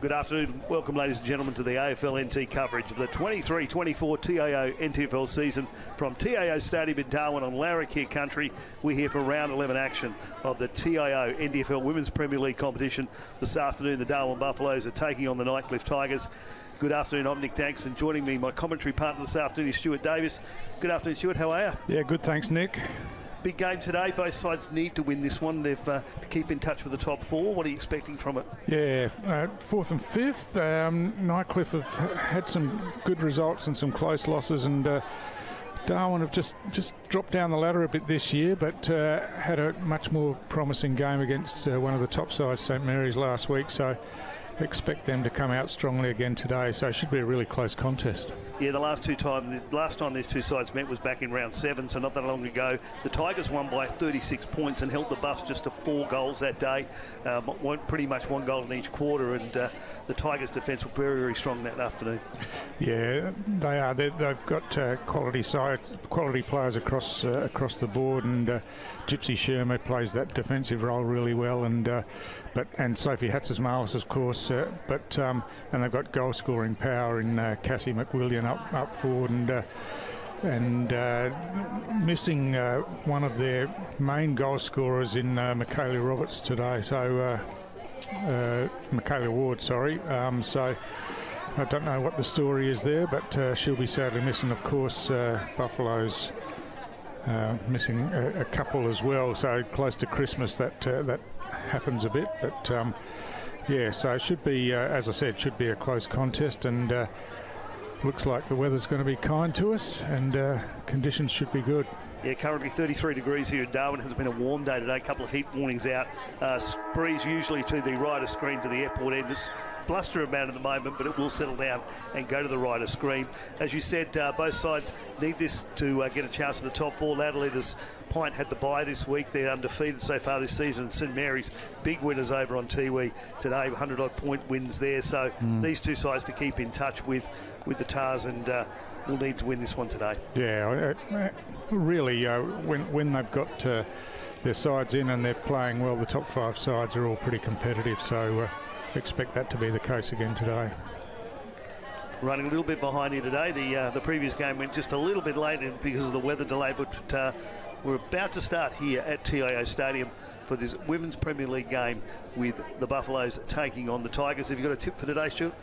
Good afternoon. Welcome, ladies and gentlemen, to the AFL NT coverage of the 23-24 TIO NTFL season from TIO Stadium in Darwin on Larrakia country. We're here for round 11 action of the TIO NTFL Women's Premier League competition. This afternoon, the Darwin Buffaloes are taking on the Nightcliff Tigers. Good afternoon, I'm Nick Danks, and joining me, my commentary partner this afternoon is Stuart Davis. Good afternoon, Stuart. How are you? Yeah, good, thanks, Nick. Big game today. Both sides need to win this one. They've to keep in touch with the top four. What are you expecting from it? Yeah, fourth and fifth. Nightcliff have had some good results and some close losses, and Darwin have just dropped down the ladder a bit this year, but had a much more promising game against one of the top sides, St Mary's, last week. So expect them to come out strongly again today. So it should be a really close contest. Yeah, the last time these two sides met was back in round 7, so not that long ago. The Tigers won by 36 points and held the Buffs just to 4 goals that day. Pretty much 1 goal in each quarter, and the Tigers' defence were very, very strong that afternoon. Yeah, they are. They've got quality players across the board, and Gypsy Shermer plays that defensive role really well, and Sophie Hatzis-Marlis, of course, and they've got goal-scoring power in Cassie McWilliam up forward, and missing one of their main goal scorers in Michaela Roberts today. So Michaela Ward, sorry. So I don't know what the story is there, but she'll be sadly missing. Of course, Buffalo's missing a couple as well. So close to Christmas, that happens a bit, but. Yeah, so it should be, as I said, should be a close contest, and looks like the weather's going to be kind to us, and conditions should be good. Yeah, currently 33 degrees here in Darwin. It has been a warm day today, a couple of heat warnings out. Breeze usually to the right of screen to the airport end. It's bluster about at the moment, but it will settle down and go to the right of screen. As you said, both sides need this to get a chance at the top four. Adelaide's Pint had the bye this week. They're undefeated so far this season. St Mary's, big winners over on Tiwi today, 100-odd point wins there. So these two sides to keep in touch with the Tars, and will need to win this one today. Yeah, really, when they've got their sides in and they're playing well, the top 5 sides are all pretty competitive. So expect that to be the case again today. Running a little bit behind here today. The previous game went just a little bit late because of the weather delay, but we're about to start here at TIO Stadium for this Women's Premier League game with the Buffaloes taking on the Tigers. Have you got a tip for today, Stuart?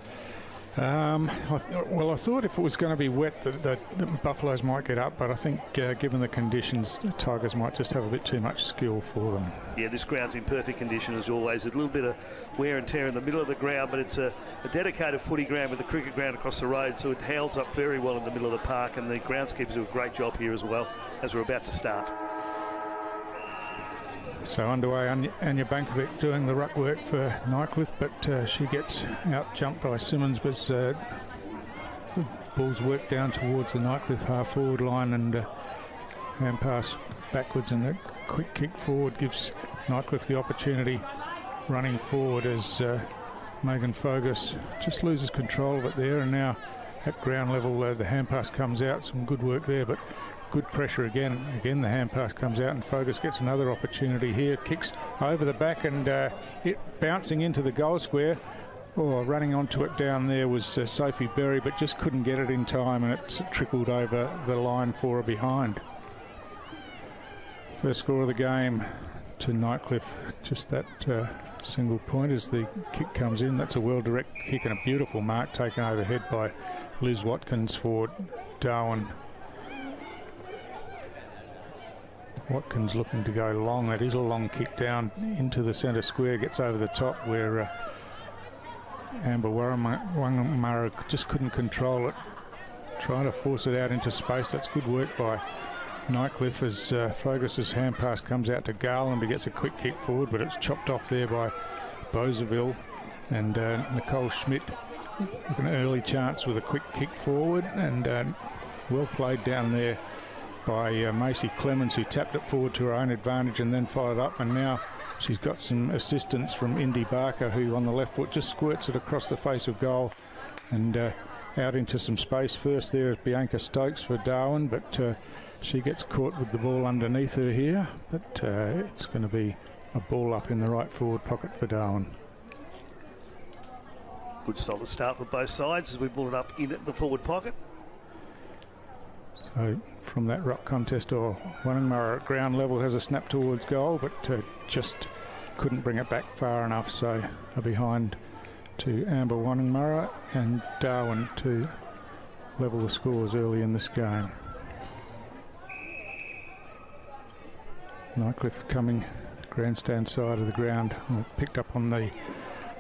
I thought if it was going to be wet, the Buffaloes might get up, but I think given the conditions, the Tigers might just have a bit too much skill for them. Yeah, this ground's in perfect condition as always. There's a little bit of wear and tear in the middle of the ground, but it's a dedicated footy ground with a cricket ground across the road, so it holds up very well in the middle of the park, and the groundskeepers do a great job here as well as we're about to start. So underway, Anya Bankovic doing the ruck work for Nightcliff, but she gets out-jumped by Simmons, but ball's worked down towards the Nightcliff half-forward line, and hand pass backwards, and a quick kick forward gives Nightcliff the opportunity running forward as Megan Fogus just loses control of it there, and now at ground level the hand pass comes out. Some good work there, but good pressure again. Again, the hand pass comes out, and Fogus gets another opportunity here. Kicks over the back, and it bouncing into the goal square. Oh, running onto it down there was Sophie Berry, but just couldn't get it in time, and it trickled over the line for her behind. First score of the game to Nightcliff. Just that single point as the kick comes in. That's a well-directed kick and a beautiful mark taken overhead by Liz Watkins for Darwin. Watkins looking to go long. That is a long kick down into the centre square. Gets over the top where Amber Wangmara just couldn't control it. Trying to force it out into space. That's good work by Nightcliff as Fogus's hand pass comes out to Garland. He gets a quick kick forward, but it's chopped off there by Bozeville. And Nicole Schmidt with an early chance with a quick kick forward, and well played down there by Macy Clemens, who tapped it forward to her own advantage and then followed up, and now she's got some assistance from Indy Barker, who on the left foot just squirts it across the face of goal and out into some space. First there is Bianca Stokes for Darwin, but she gets caught with the ball underneath her here, but it's going to be a ball up in the right forward pocket for Darwin. Good solid start for both sides as we pull it up in the forward pocket. So from that ruck contest, or Wonningmurra at ground level has a snap towards goal, but just couldn't bring it back far enough. So a behind to Amber Wonningmurra and Darwin to level the scores early in this game. Nightcliff coming grandstand side of the ground, picked up on the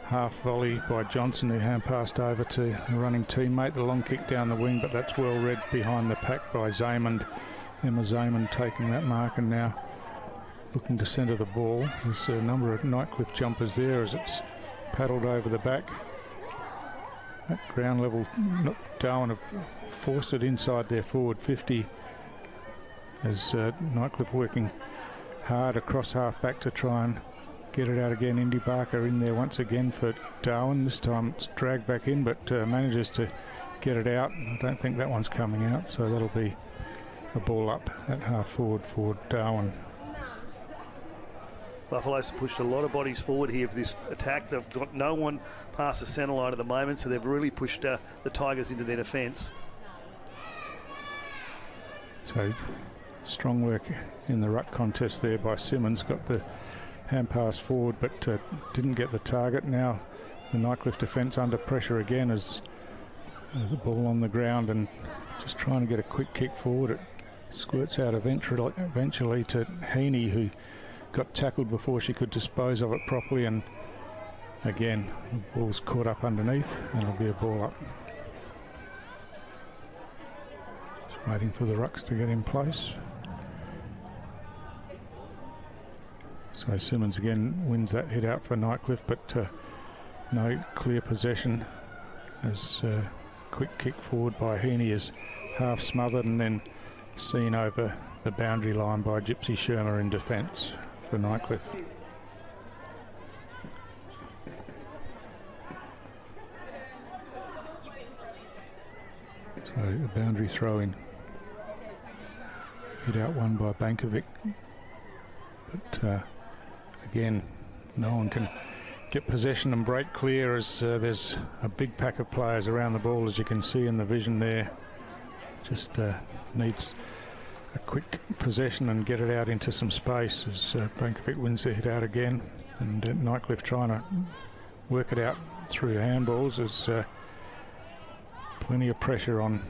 half volley by Johnson, who hand passed over to a running teammate. The long kick down the wing, but that's well read behind the pack by Zaymond. Emma Zaymond taking that mark and now looking to centre the ball. There's a number of Nightcliff jumpers there as it's paddled over the back. At ground level, Darwin have forced it inside their forward 50 as Nightcliff working hard across half back to try and get it out again. Indy Barker in there once again for Darwin. This time it's dragged back in, but manages to get it out. I don't think that one's coming out, so that'll be a ball up at half forward for Darwin. Buffalo's pushed a lot of bodies forward here for this attack. They've got no one past the centre line at the moment, so they've really pushed the Tigers into their defence. So strong work in the ruck contest there by Simmons. Got the hand pass forward, but didn't get the target. Now the Nightcliff defence under pressure again as the ball on the ground and just trying to get a quick kick forward. It squirts out eventually to Heaney, who got tackled before she could dispose of it properly, and again the ball's caught up underneath and it'll be a ball up. Just waiting for the rucks to get in place. So Simmons again wins that hit out for Nightcliff, but no clear possession as quick kick forward by Heaney is half smothered and then seen over the boundary line by Gypsy Shermer in defence for Nightcliff. So a boundary throw in. Hit out one by Bankovic. But again, no one can get possession and break clear as there's a big pack of players around the ball, as you can see in the vision there. Just needs a quick possession and get it out into some space as Bankovic wins the hit out again, and Nightcliff trying to work it out through handballs as plenty of pressure on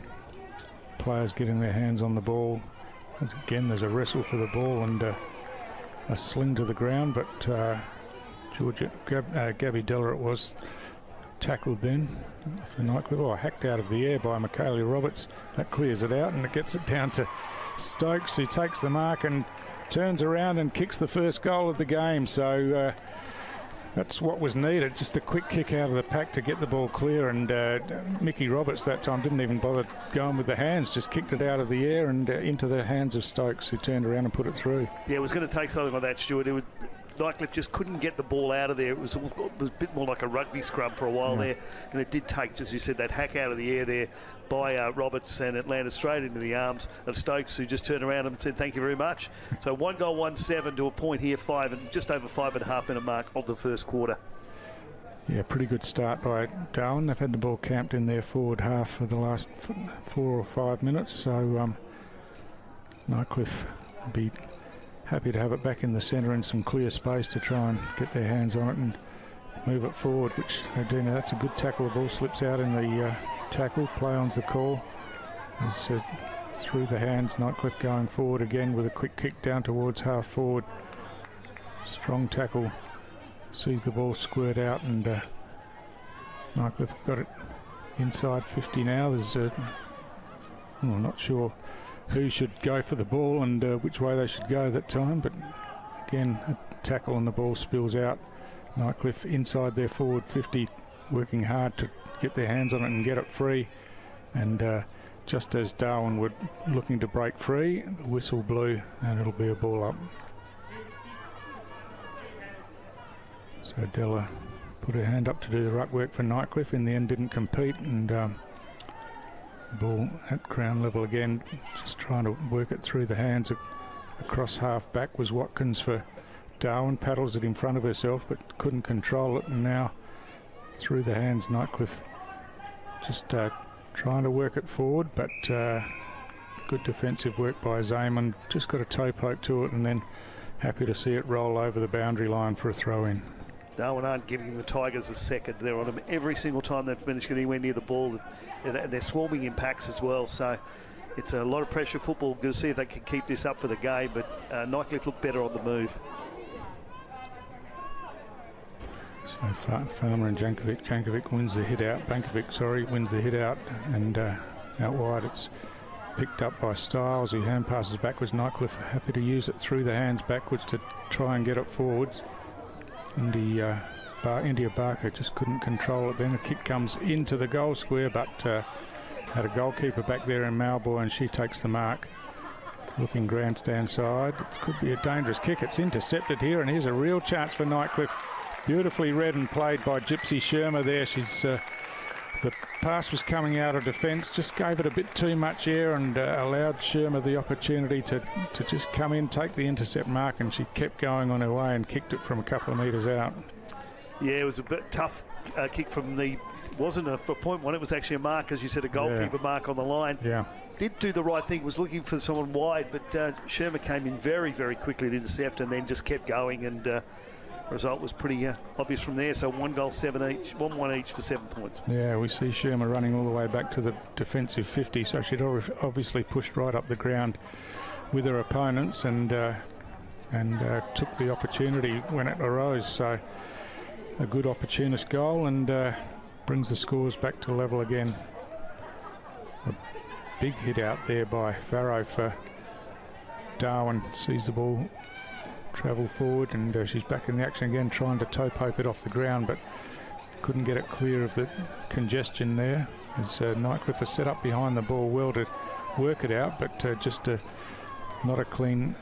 players getting their hands on the ball. As again there's a wrestle for the ball and a sling to the ground, but Gabby Deller it was tackled then for Nightcliff, hacked out of the air by Michaela Roberts. That clears it out and it gets it down to Stokes, who takes the mark and turns around and kicks the first goal of the game. So that's what was needed, just a quick kick out of the pack to get the ball clear, and Mickey Roberts that time didn't even bother going with the hands, just kicked it out of the air and into the hands of Stokes, who turned around and put it through. Yeah, it was going to take something like that, Stuart. Nightcliff just couldn't get the ball out of there. It was a bit more like a rugby scrum for a while there, and it did take, as you said, that hack out of the air there by Roberts, and it landed straight into the arms of Stokes, who just turned around and said thank you very much. So 1 goal, 1-7 to a point here, just over 5.5 minute mark of the first quarter. Yeah, pretty good start by Darwin. They've had the ball camped in their forward half for the last 4 or 5 minutes, so Nightcliff will be happy to have it back in the centre in some clear space to try and get their hands on it and move it forward, which they do now. That's a good tackle. The ball slips out in the tackle. Play on's the call. As through the hands, Nightcliff going forward again with a quick kick down towards half forward. Strong tackle. Sees the ball squirt out, and Nightcliff got it inside 50 now. There's I'm not sure who should go for the ball and which way they should go that time, but again a tackle and the ball spills out. Nightcliff inside their forward 50, working hard to get their hands on it and get it free, and just as Darwin were looking to break free, the whistle blew and it'll be a ball up. So Della put her hand up to do the ruck work for Nightcliff, in the end didn't compete, and ball at ground level again, just trying to work it through the hands. Across half back was Watkins for Darwin, paddles it in front of herself but couldn't control it, and now through the hands. Nightcliff just trying to work it forward, but good defensive work by Zaman. Just got a toe poke to it and then happy to see it roll over the boundary line for a throw-in. Darwin aren't giving the Tigers a second. They're on them every single time they've managed anywhere near the ball. And they're swarming in packs as well. So it's a lot of pressure football. Going to see if they can keep this up for the game. But Nightcliff look better on the move. So Farmer and Jankovic. Jankovic wins the hit out. Bankovic, sorry, wins the hit out. And out wide it's picked up by Styles, who hand passes backwards. Nightcliff happy to use it through the hands backwards to try and get it forwards. India Barker just couldn't control it. Then a kick comes into the goal square, but had a goalkeeper back there in Malboy, and she takes the mark. Looking grandstand side. It could be a dangerous kick. It's intercepted here, and here's a real chance for Nightcliff. Beautifully read and played by Gypsy Sherma there. She's the pass was coming out of defence, just gave it a bit too much air and allowed Sherma the opportunity to just come in, take the intercept mark, and she kept going on her way and kicked it from a couple of metres out. Yeah, it was a bit tough kick from the, wasn't a for point one, it was actually a mark, as you said, a goalkeeper mark on the line. Yeah. Did do the right thing, was looking for someone wide, but Sherma came in very, very quickly to intercept and then just kept going, and result was pretty obvious from there. So 1 goal, 7 each, 1-1 each for 7 points. Yeah, we see Sherma running all the way back to the defensive 50, so she'd obviously pushed right up the ground with her opponents and took the opportunity when it arose. So a good opportunist goal and brings the scores back to level again. A big hit out there by Farrow for Darwin. Sees the ball travel forward, and she's back in the action again, trying to toe poke it off the ground, but couldn't get it clear of the congestion there, as Nightcliff is set up behind the ball well to work it out, but just not a clean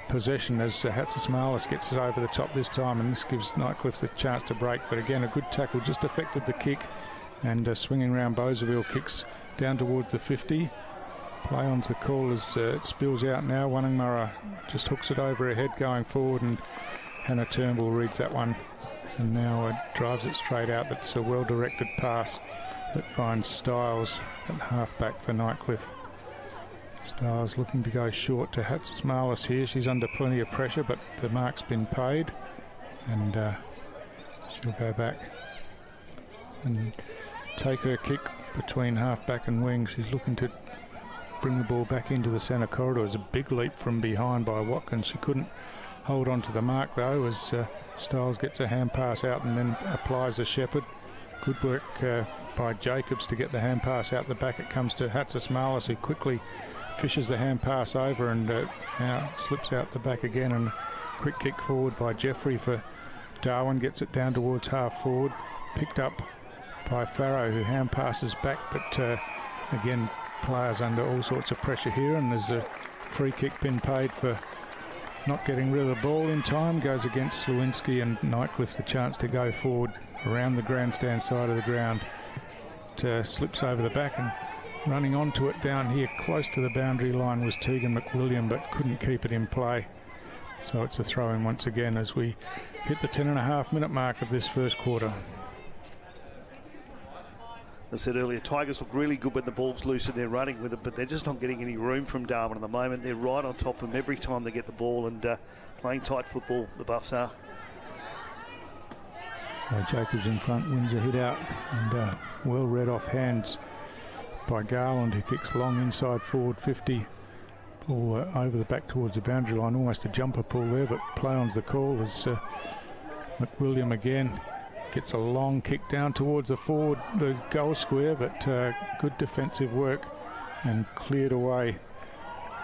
possession as Hatzismalis gets it over the top this time, and this gives Nightcliff the chance to break. But again, a good tackle just affected the kick, and swinging round Boseville kicks down towards the 50. Play on's the call as it spills out now. Wannangmurra just hooks it over her head going forward, and Hannah Turnbull reads that one and now drives it straight out. That's a well-directed pass that finds Styles at half-back for Nightcliff. Styles looking to go short to Hatzismalis here. She's under plenty of pressure, but the mark's been paid, and she'll go back and take her kick between half-back and wing. She's looking to bring the ball back into the centre corridor. It's a big leap from behind by Watkins. She couldn't hold on to the mark though, as Styles gets a hand pass out and then applies a Shepherd. Good work by Jacobs to get the hand pass out the back. It comes to Hatzismalis, who quickly fishes the hand pass over and now slips out the back again, and quick kick forward by Jeffrey for Darwin. Gets it down towards half forward, picked up by Farrow, who hand passes back, but again, players under all sorts of pressure here, and there's a free kick been paid for not getting rid of the ball in time. Goes against Slewinski, and Nightcliff the chance to go forward around the grandstand side of the ground. It slips over the back, and running onto it down here close to the boundary line was Tegan McWilliam, but couldn't keep it in play. So it's a throw-in once again as we hit the 10.5 minute mark of this first quarter. I said earlier, Tigers look really good when the ball's loose and they're running with it, but they're just not getting any room from Darwin at the moment. They're right on top of them every time they get the ball, and playing tight football, the Buffs are. Jacobs in front wins a hit out, and well read off hands by Garland, who kicks long inside forward 50. Ball over the back towards the boundary line, almost a jumper pull there, but play on's the call as McWilliam again gets a long kick down towards the goal square, but good defensive work and cleared away.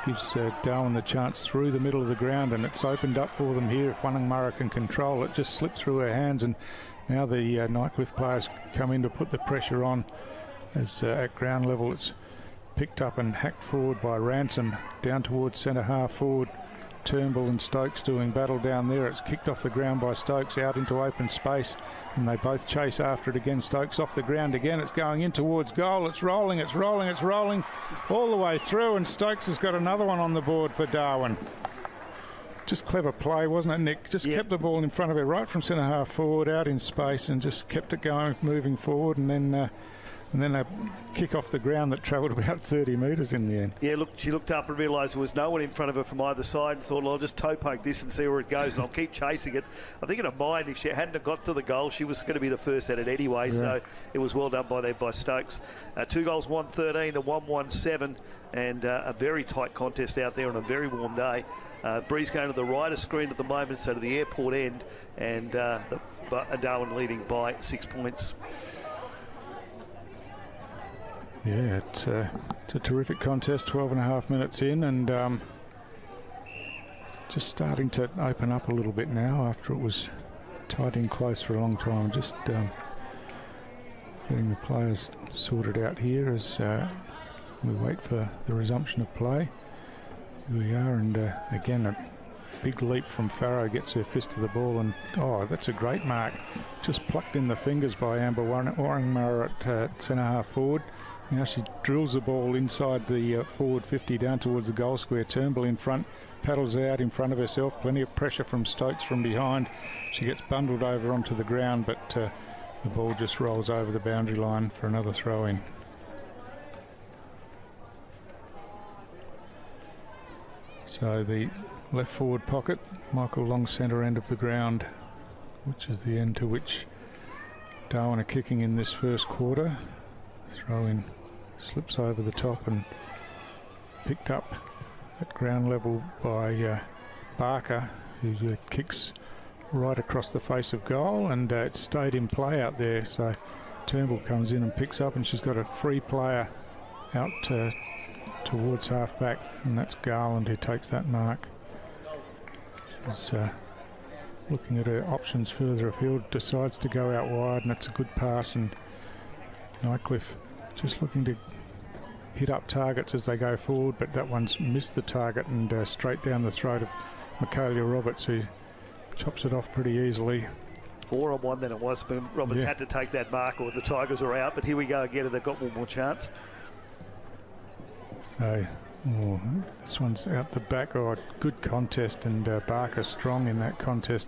Gives Darwin the chance through the middle of the ground, and it's opened up for them here. If Wannangmurra can control it, just slipped through her hands, and now the Nightcliff players come in to put the pressure on, as at ground level it's picked up and hacked forward by Ransom down towards centre half forward. Turnbull and Stokes doing battle down there. It's kicked off the ground by Stokes out into open space, and they both chase after it again. Stokes off the ground again. It's going in towards goal. It's rolling all the way through, and Stokes has got another one on the board for Darwin. just clever play, wasn't it, Nick? Just kept the ball in front of her right from centre half forward, out in space, and just kept it going, moving forward, and then a kick off the ground that travelled about 30 metres in the end. Yeah, look, she looked up and realised there was no one in front of her from either side and thought, well, I'll just toe poke this and see where it goes, and I'll keep chasing it. I think in her mind, if she hadn't got to the goal, she was going to be the first at it anyway, so it was well done by Stokes. 2 goals, 113 to 117, and a very tight contest out there on a very warm day. Breeze going to the right of screen at the moment, so to the airport end, and Darwin leading by 6 points. Yeah, it's a terrific contest, 12.5 minutes in, and just starting to open up a little bit now after it was tight in close for a long time. Just getting the players sorted out here as we wait for the resumption of play. Here we are, and again a big leap from Farrow, gets her fist to the ball, and that's a great mark. Just plucked in the fingers by Amber Warringmar at centre half forward. Now she drills the ball inside the forward 50 down towards the goal square. Turnbull in front, paddles out in front of herself. Plenty of pressure from Stokes from behind. She gets bundled over onto the ground, but the ball just rolls over the boundary line for another throw in. So the left forward pocket, Michael long centre end of the ground, which is the end to which Darwin are kicking in this first quarter. Throw in slips over the top and picked up at ground level by Barker, who kicks right across the face of goal, and it stayed in play out there. So Turnbull comes in and picks up, and she's got a free player out towards half back, and that's Garland who takes that mark. She's looking at her options further afield, decides to go out wide, and it's a good pass, and Nightcliff just looking to hit up targets as they go forward, but that one's missed the target and straight down the throat of Michaela Roberts, who chops it off pretty easily. 4-on-1 then it was. Roberts had to take that mark or the Tigers are out, but here we go again, and they've got one more chance. So this one's out the back. Good contest, and Barker strong in that contest.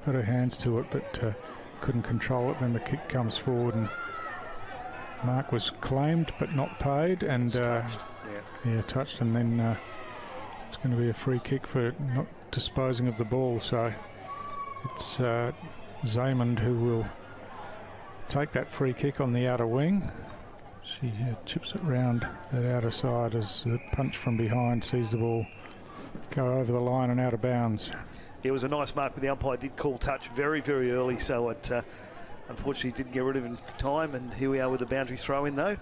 Got her hands to it, but couldn't control it. Then the kick comes forward, and mark was claimed but not paid, and touched, and then it's going to be a free kick for not disposing of the ball. So it's Zaymond who will take that free kick on the outer wing. She chips it round that outer side as the punch from behind sees the ball go over the line and out of bounds. It was a nice mark, but the umpire did call touch very, very early, so it unfortunately didn't get rid of it in time, and here we are with the boundary throw-in though.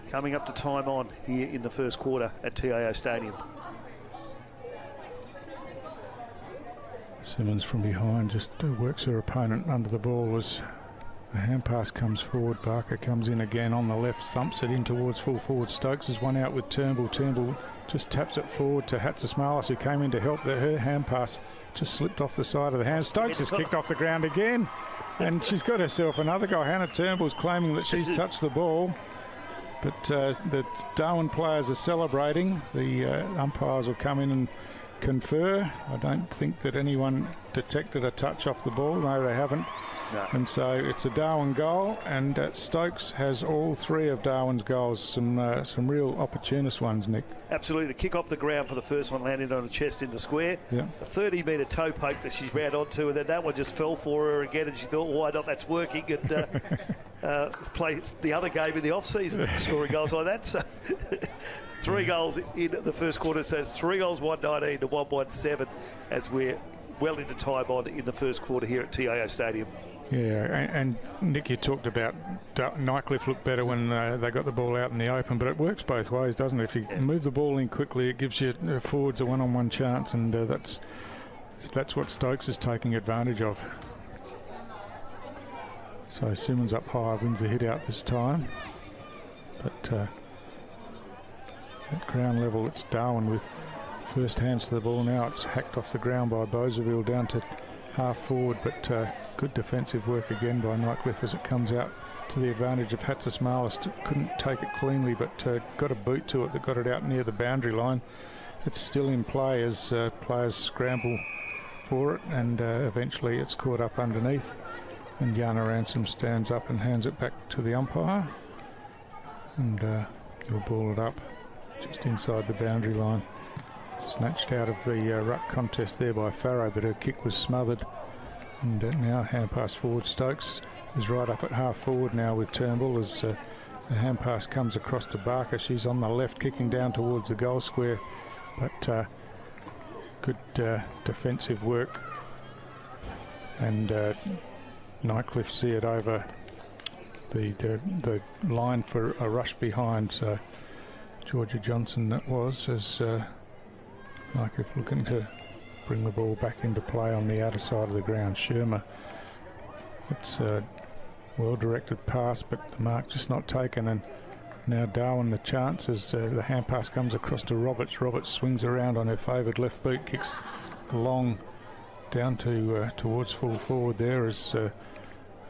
Coming up to time on here in the first quarter at TIO Stadium. Simmons from behind just works her opponent under the ball as the hand pass comes forward. Barker comes in again on the left, thumps it in towards full forward Stokes. There's one out with Turnbull. Turnbull just taps it forward to Hatzimalis, who came in to help. Her hand pass just slipped off the side of the hand. Stokes has kicked off the ground again, and she's got herself another guy. Hannah Turnbull's claiming that she's touched the ball, but the Darwin players are celebrating. The umpires will come in and confer. I don't think that anyone detected a touch off the ball. No, they haven't. No. And so it's a Darwin goal, and Stokes has all three of Darwin's goals. Some real opportunist ones, Nick. Absolutely. The kick off the ground for the first one landed on the chest in the square. Yeah. A 30-metre toe poke that she ran onto, and then that one just fell for her again, and she thought, why not? That's working. And play the other game in the off-season, scoring goals like that. So 3 goals in the first quarter. So it's 3 goals, 119 to 117 as we're well into time on in the first quarter here at TIO Stadium. Yeah, and Nick, you talked about Nightcliff looked better when they got the ball out in the open, but it works both ways, doesn't it? If you move the ball in quickly, it gives you forwards a one-on-one chance, and that's what Stokes is taking advantage of. So Simmons up high, wins the hit out this time, but at ground level it's Darwin with first hands to the ball. Now it's hacked off the ground by Bozeville down to half forward, but good defensive work again by Nightcliff as it comes out to the advantage of Hatzimalis. Couldn't take it cleanly, but got a boot to it that got it out near the boundary line, it's still in play as players scramble for it, and eventually it's caught up underneath, and Yana Ransom stands up and hands it back to the umpire, and he'll ball it up just inside the boundary line. Snatched out of the ruck contest there by Farrow, but her kick was smothered. And now hand pass forward. Stokes is right up at half forward now with Turnbull as the hand pass comes across to Barker. She's on the left, kicking down towards the goal square, but good defensive work. And Nightcliff see it over the line for a rush behind. So Georgia Johnson that was, as Nightcliff looking to bring the ball back into play on the outer side of the ground. Shermer, it's a well-directed pass, but the mark just not taken, and now Darwin the chance as the hand pass comes across to Roberts. Roberts swings around on her favoured left boot, kicks long down to towards full forward there as the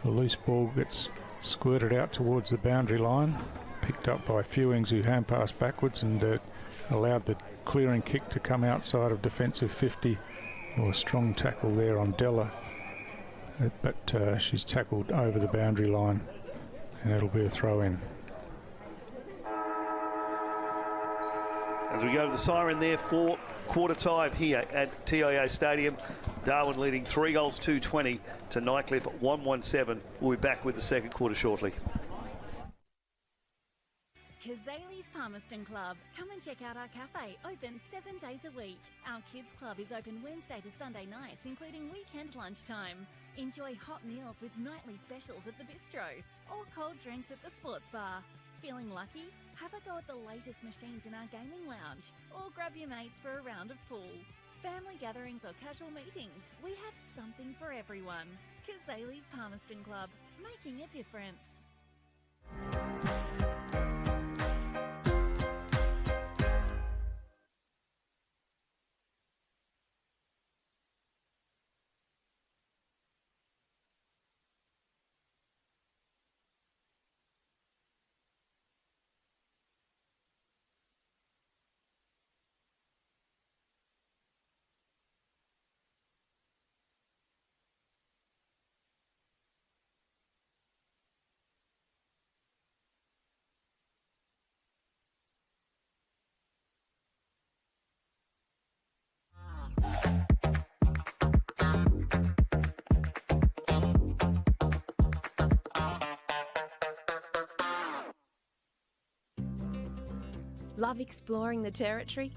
loose ball gets squirted out towards the boundary line, picked up by Fewings, who hand passed backwards and allowed the clearing kick to come outside of defensive 50. Or a strong tackle there on Della, but she's tackled over the boundary line, and it'll be a throw in. As we go to the siren there for quarter time here at TIO Stadium, Darwin leading 3 goals 2-20 to Nightcliff 1-17. We'll be back with the second quarter shortly. Kazali's Palmerston Club. Come and check out our cafe, open 7 days a week. Our kids club is open Wednesday to Sunday nights, including weekend lunchtime. Enjoy hot meals with nightly specials at the bistro or cold drinks at the sports bar. Feeling lucky? Have a go at the latest machines in our gaming lounge or grab your mates for a round of pool. Family gatherings or casual meetings, we have something for everyone. Kazali's Palmerston Club, making a difference. Love exploring the territory?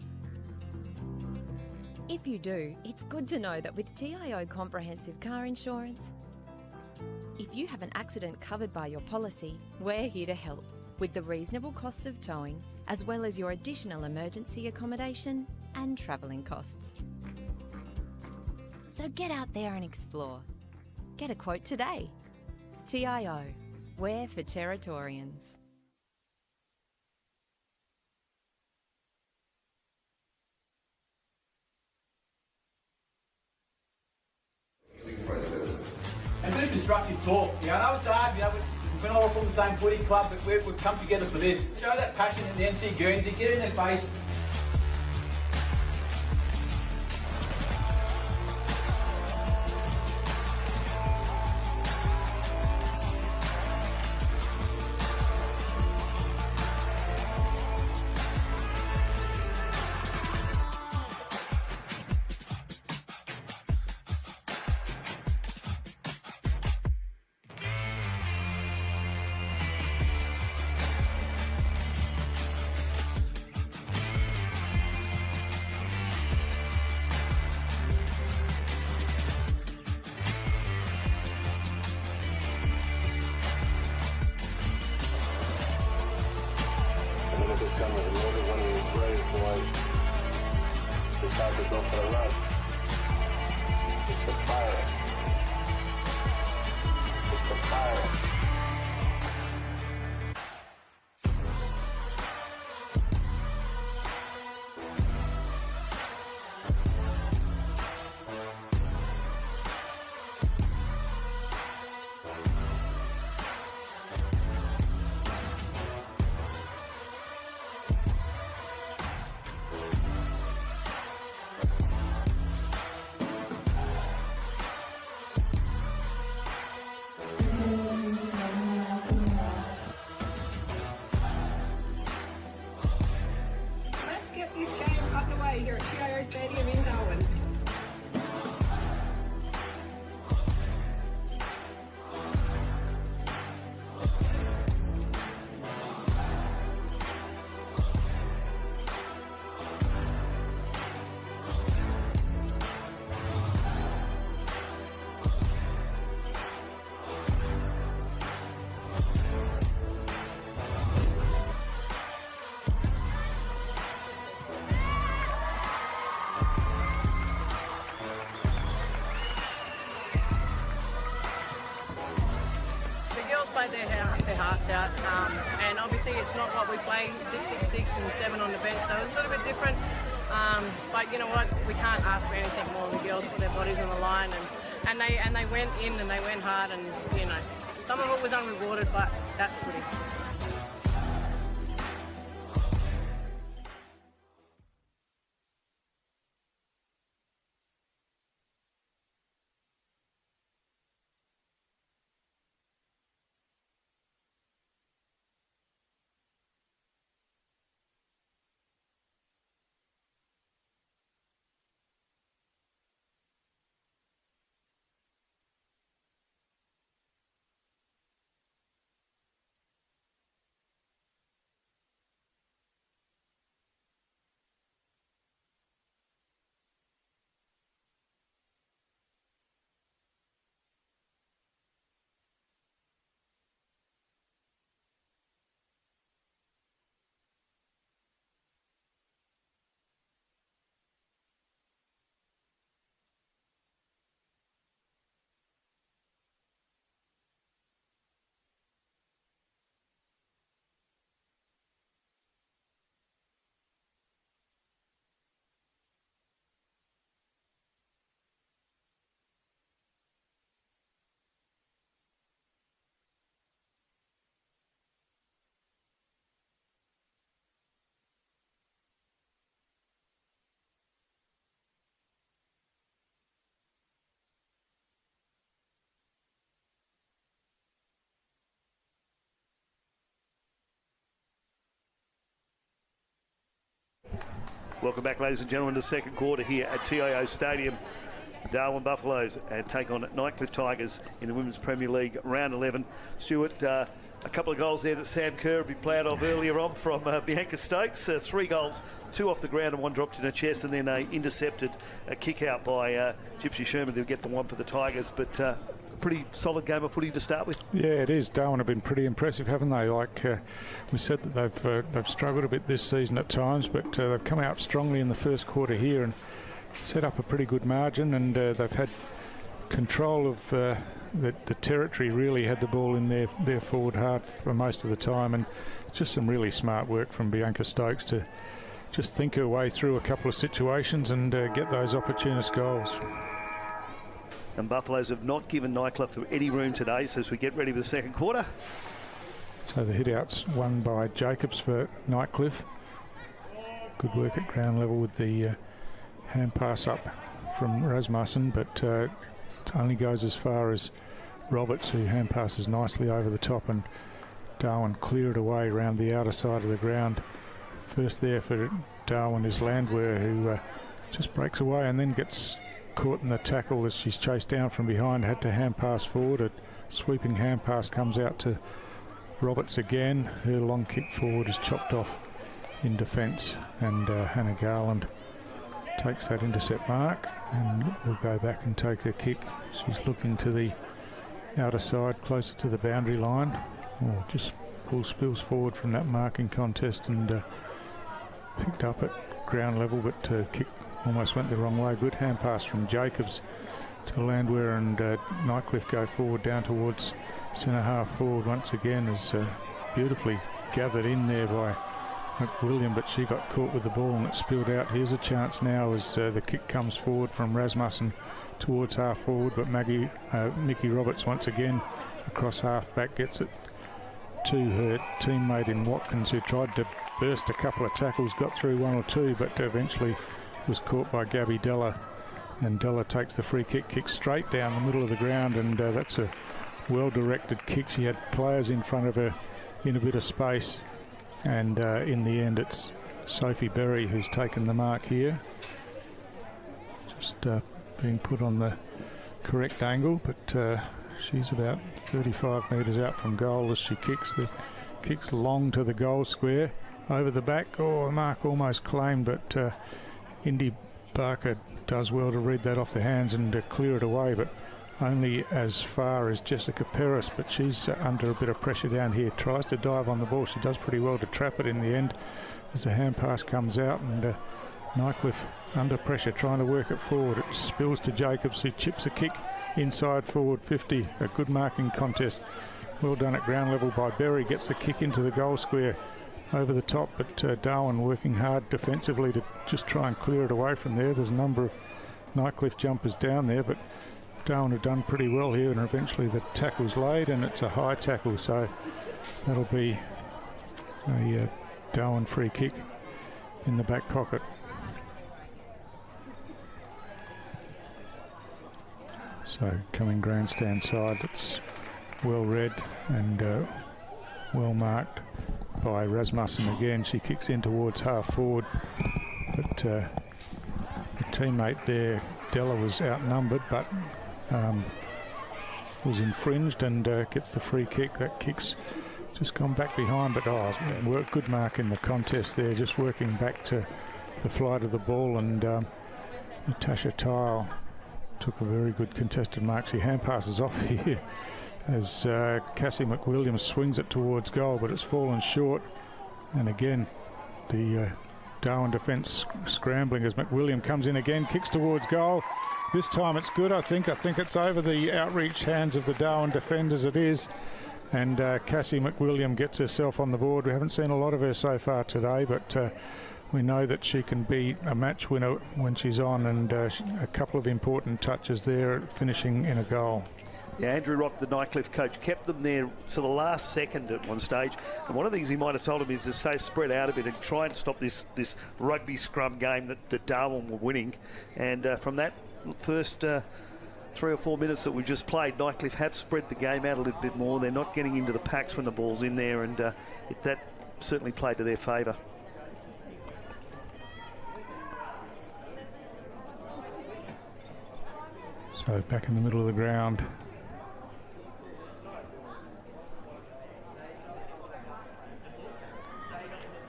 If you do, it's good to know that with TIO Comprehensive Car Insurance, if you have an accident covered by your policy, we're here to help with the reasonable costs of towing, as well as your additional emergency accommodation and travelling costs. So get out there and explore. Get a quote today. TIO, we're for Territorians. And do constructive talk. I know it's hard, we're not all from the same footy club, but we've come together for this. Show that passion in the NT Guernsey, get in their face. played their hearts out, and obviously it's not what we play, 6-6-6 and 7 on the bench, so it was a little bit different. But you know what, we can't ask for anything more. The girls put their bodies on the line, and they went in and they went hard, and you know, some of it was unrewarded, but that's footy. Welcome back, ladies and gentlemen, to the second quarter here at TIO Stadium. Darwin Buffaloes take on Nightcliff Tigers in the Women's Premier League round 11. Stuart, a couple of goals there that Sam Kerr would be proud of earlier on from Bianca Stokes. 3 goals, 2 off the ground and 1 dropped in her chest, and then a intercepted kick out by Gypsy Sherman to get the 1 for the Tigers. But pretty solid game of footy to start with. Yeah, it is. Darwin have been pretty impressive, haven't they? Like we said, that they've struggled a bit this season at times, but they've come out strongly in the first quarter here and set up a pretty good margin, and they've had control of the territory. Really had the ball in their forward half for most of the time, and just some really smart work from Bianca Stokes to just think her way through a couple of situations and get those opportunist goals. And Buffaloes have not given Nightcliff any room today, so as we get ready for the second quarter. So the hit-out's won by Jacobs for Nightcliff. Good work at ground level with the hand pass up from Rasmussen, but it only goes as far as Roberts, who hand passes nicely over the top, and Darwin cleared away around the outer side of the ground. First there for Darwin is Landwehr, who just breaks away and then gets caught in the tackle as she's chased down from behind. Had to hand pass forward. A sweeping hand pass comes out to Roberts again. Her long kick forward is chopped off in defence, and Hannah Garland takes that intercept mark and will go back and take her kick. She's looking to the outer side, closer to the boundary line. Oh, just spills forward from that marking contest and picked up at ground level, but kick almost went the wrong way. Good hand pass from Jacobs to Landwehr, and Nightcliff go forward down towards centre half forward once again, is beautifully gathered in there by McWilliam, but she got caught with the ball and it spilled out. Here's a chance now as the kick comes forward from Rasmussen towards half forward, but Mickey Roberts once again across half back gets it to her teammate in Watkins, who tried to burst a couple of tackles, got through 1 or 2, but eventually was caught by Gabby Della, and Della takes the free kick, kicks straight down the middle of the ground, and that's a well-directed kick. She had players in front of her in a bit of space, and in the end it's Sophie Berry who's taken the mark here. Just being put on the correct angle, but she's about 35 metres out from goal as she kicks long to the goal square over the back. Oh, the mark almost claimed, but Indy Barker does well to read that off the hands and clear it away, but only as far as Jessica Peris, but she's under a bit of pressure down here. Tries to dive on the ball. She does pretty well to trap it in the end as the hand pass comes out, and Nightcliff under pressure trying to work it forward. It spills to Jacobs, who chips a kick inside forward 50. A good marking contest well done at ground level by Berry. Gets the kick into the goal square over the top, but Darwin working hard defensively to just try and clear it away from there. There's a number of Nightcliff jumpers down there, but Darwin have done pretty well here, and eventually the tackle's laid, and it's a high tackle, so that'll be a Darwin free kick in the back pocket. So coming grandstand side, it's well read and well marked by Rasmussen again. She kicks in towards half forward, but the teammate there, Della, was outnumbered, but was infringed and gets the free kick. That kick's just gone back behind, but good mark in the contest there, just working back to the flight of the ball, and Natasha Tile took a very good contested mark. She hand passes off here as Cassie McWilliams swings it towards goal, but it's fallen short, and again the Darwin defence scrambling as McWilliam comes in again, kicks towards goal. This time it's good, I think. I think it's over the outreach hands of the Darwin defenders, it is. And Cassie McWilliam gets herself on the board. We haven't seen a lot of her so far today, but we know that she can be a match winner when she's on, and a couple of important touches there, finishing in a goal. Yeah, Andrew Rock, the Nightcliff coach, kept them there to the last second at one stage. And one of the things he might have told them is to stay spread out a bit and try and stop this rugby scrum game that Darwin were winning. And from that first 3 or 4 minutes that we've just played, Nightcliff have spread the game out a little bit more. They're not getting into the packs when the ball's in there, and that certainly played to their favour. So back in the middle of the ground.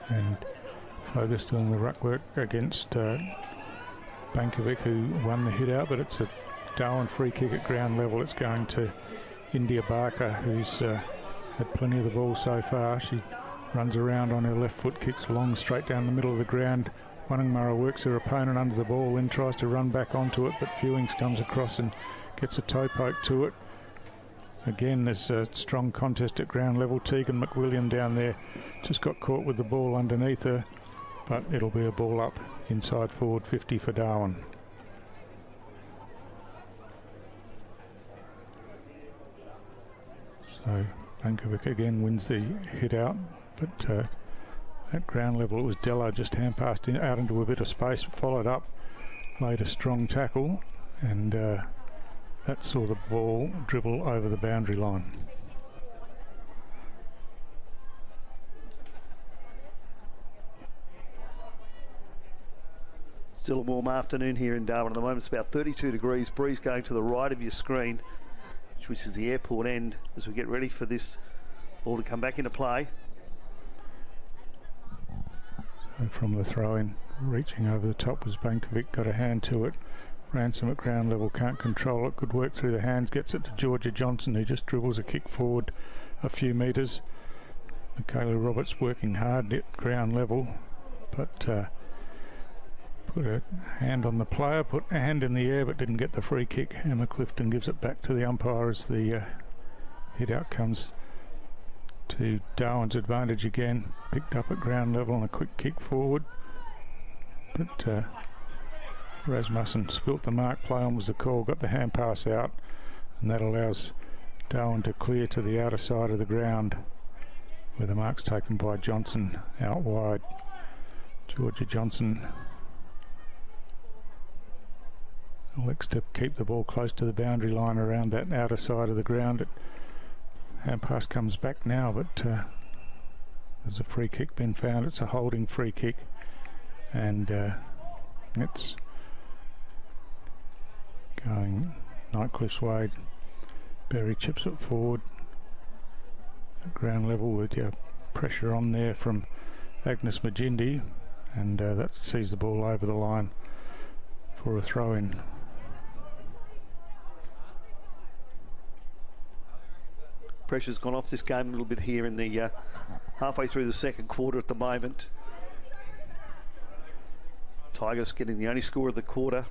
And Fogers doing the ruck work against Bankovic, who won the hit out, but it's a Darwin free kick at ground level. It's going to India Barker, who's had plenty of the ball so far. She runs around on her left foot, kicks long straight down the middle of the ground. Wanningmurra works her opponent under the ball, then tries to run back onto it, but Fewings comes across and gets a toe poke to it. Again, there's a strong contest at ground level. Tegan McWilliam down there just got caught with the ball underneath her, but it'll be a ball up inside forward 50 for Darwin. So Bankovic again wins the hit out, but at ground level it was Della just hand passed out into a bit of space, followed up, laid a strong tackle, and that saw the ball dribble over the boundary line. Still a warm afternoon here in Darwin at the moment. It's about 32 degrees, breeze going to the right of your screen, which is the airport end, as we get ready for this ball to come back into play. So from the throw-in, reaching over the top was Bankovic, got a hand to it. Ransom at ground level, can't control it, good work through the hands, gets it to Georgia Johnson, who just dribbles a kick forward a few metres. Michaela Roberts working hard at ground level, but put a hand on the player, put a hand in the air, but didn't get the free kick. Emma Clifton gives it back to the umpire as the hit out comes to Darwin's advantage again. Picked up at ground level on a quick kick forward, but Rasmussen spilt the mark. Play on was the call, got the hand pass out, and that allows Darwin to clear to the outer side of the ground, where the mark's taken by Johnson out wide. Georgia Johnson elects to keep the ball close to the boundary line around that outer side of the ground. Hand pass comes back now, but there's a free kick been found. It's a holding free kick, and it's going Nightcliff's way. Berry chips it forward at ground level with pressure on there from Agnes Magindi, and that sees the ball over the line for a throw-in. Pressure's gone off this game a little bit here in the halfway through the second quarter at the moment. Tigers getting the only score of the quarter.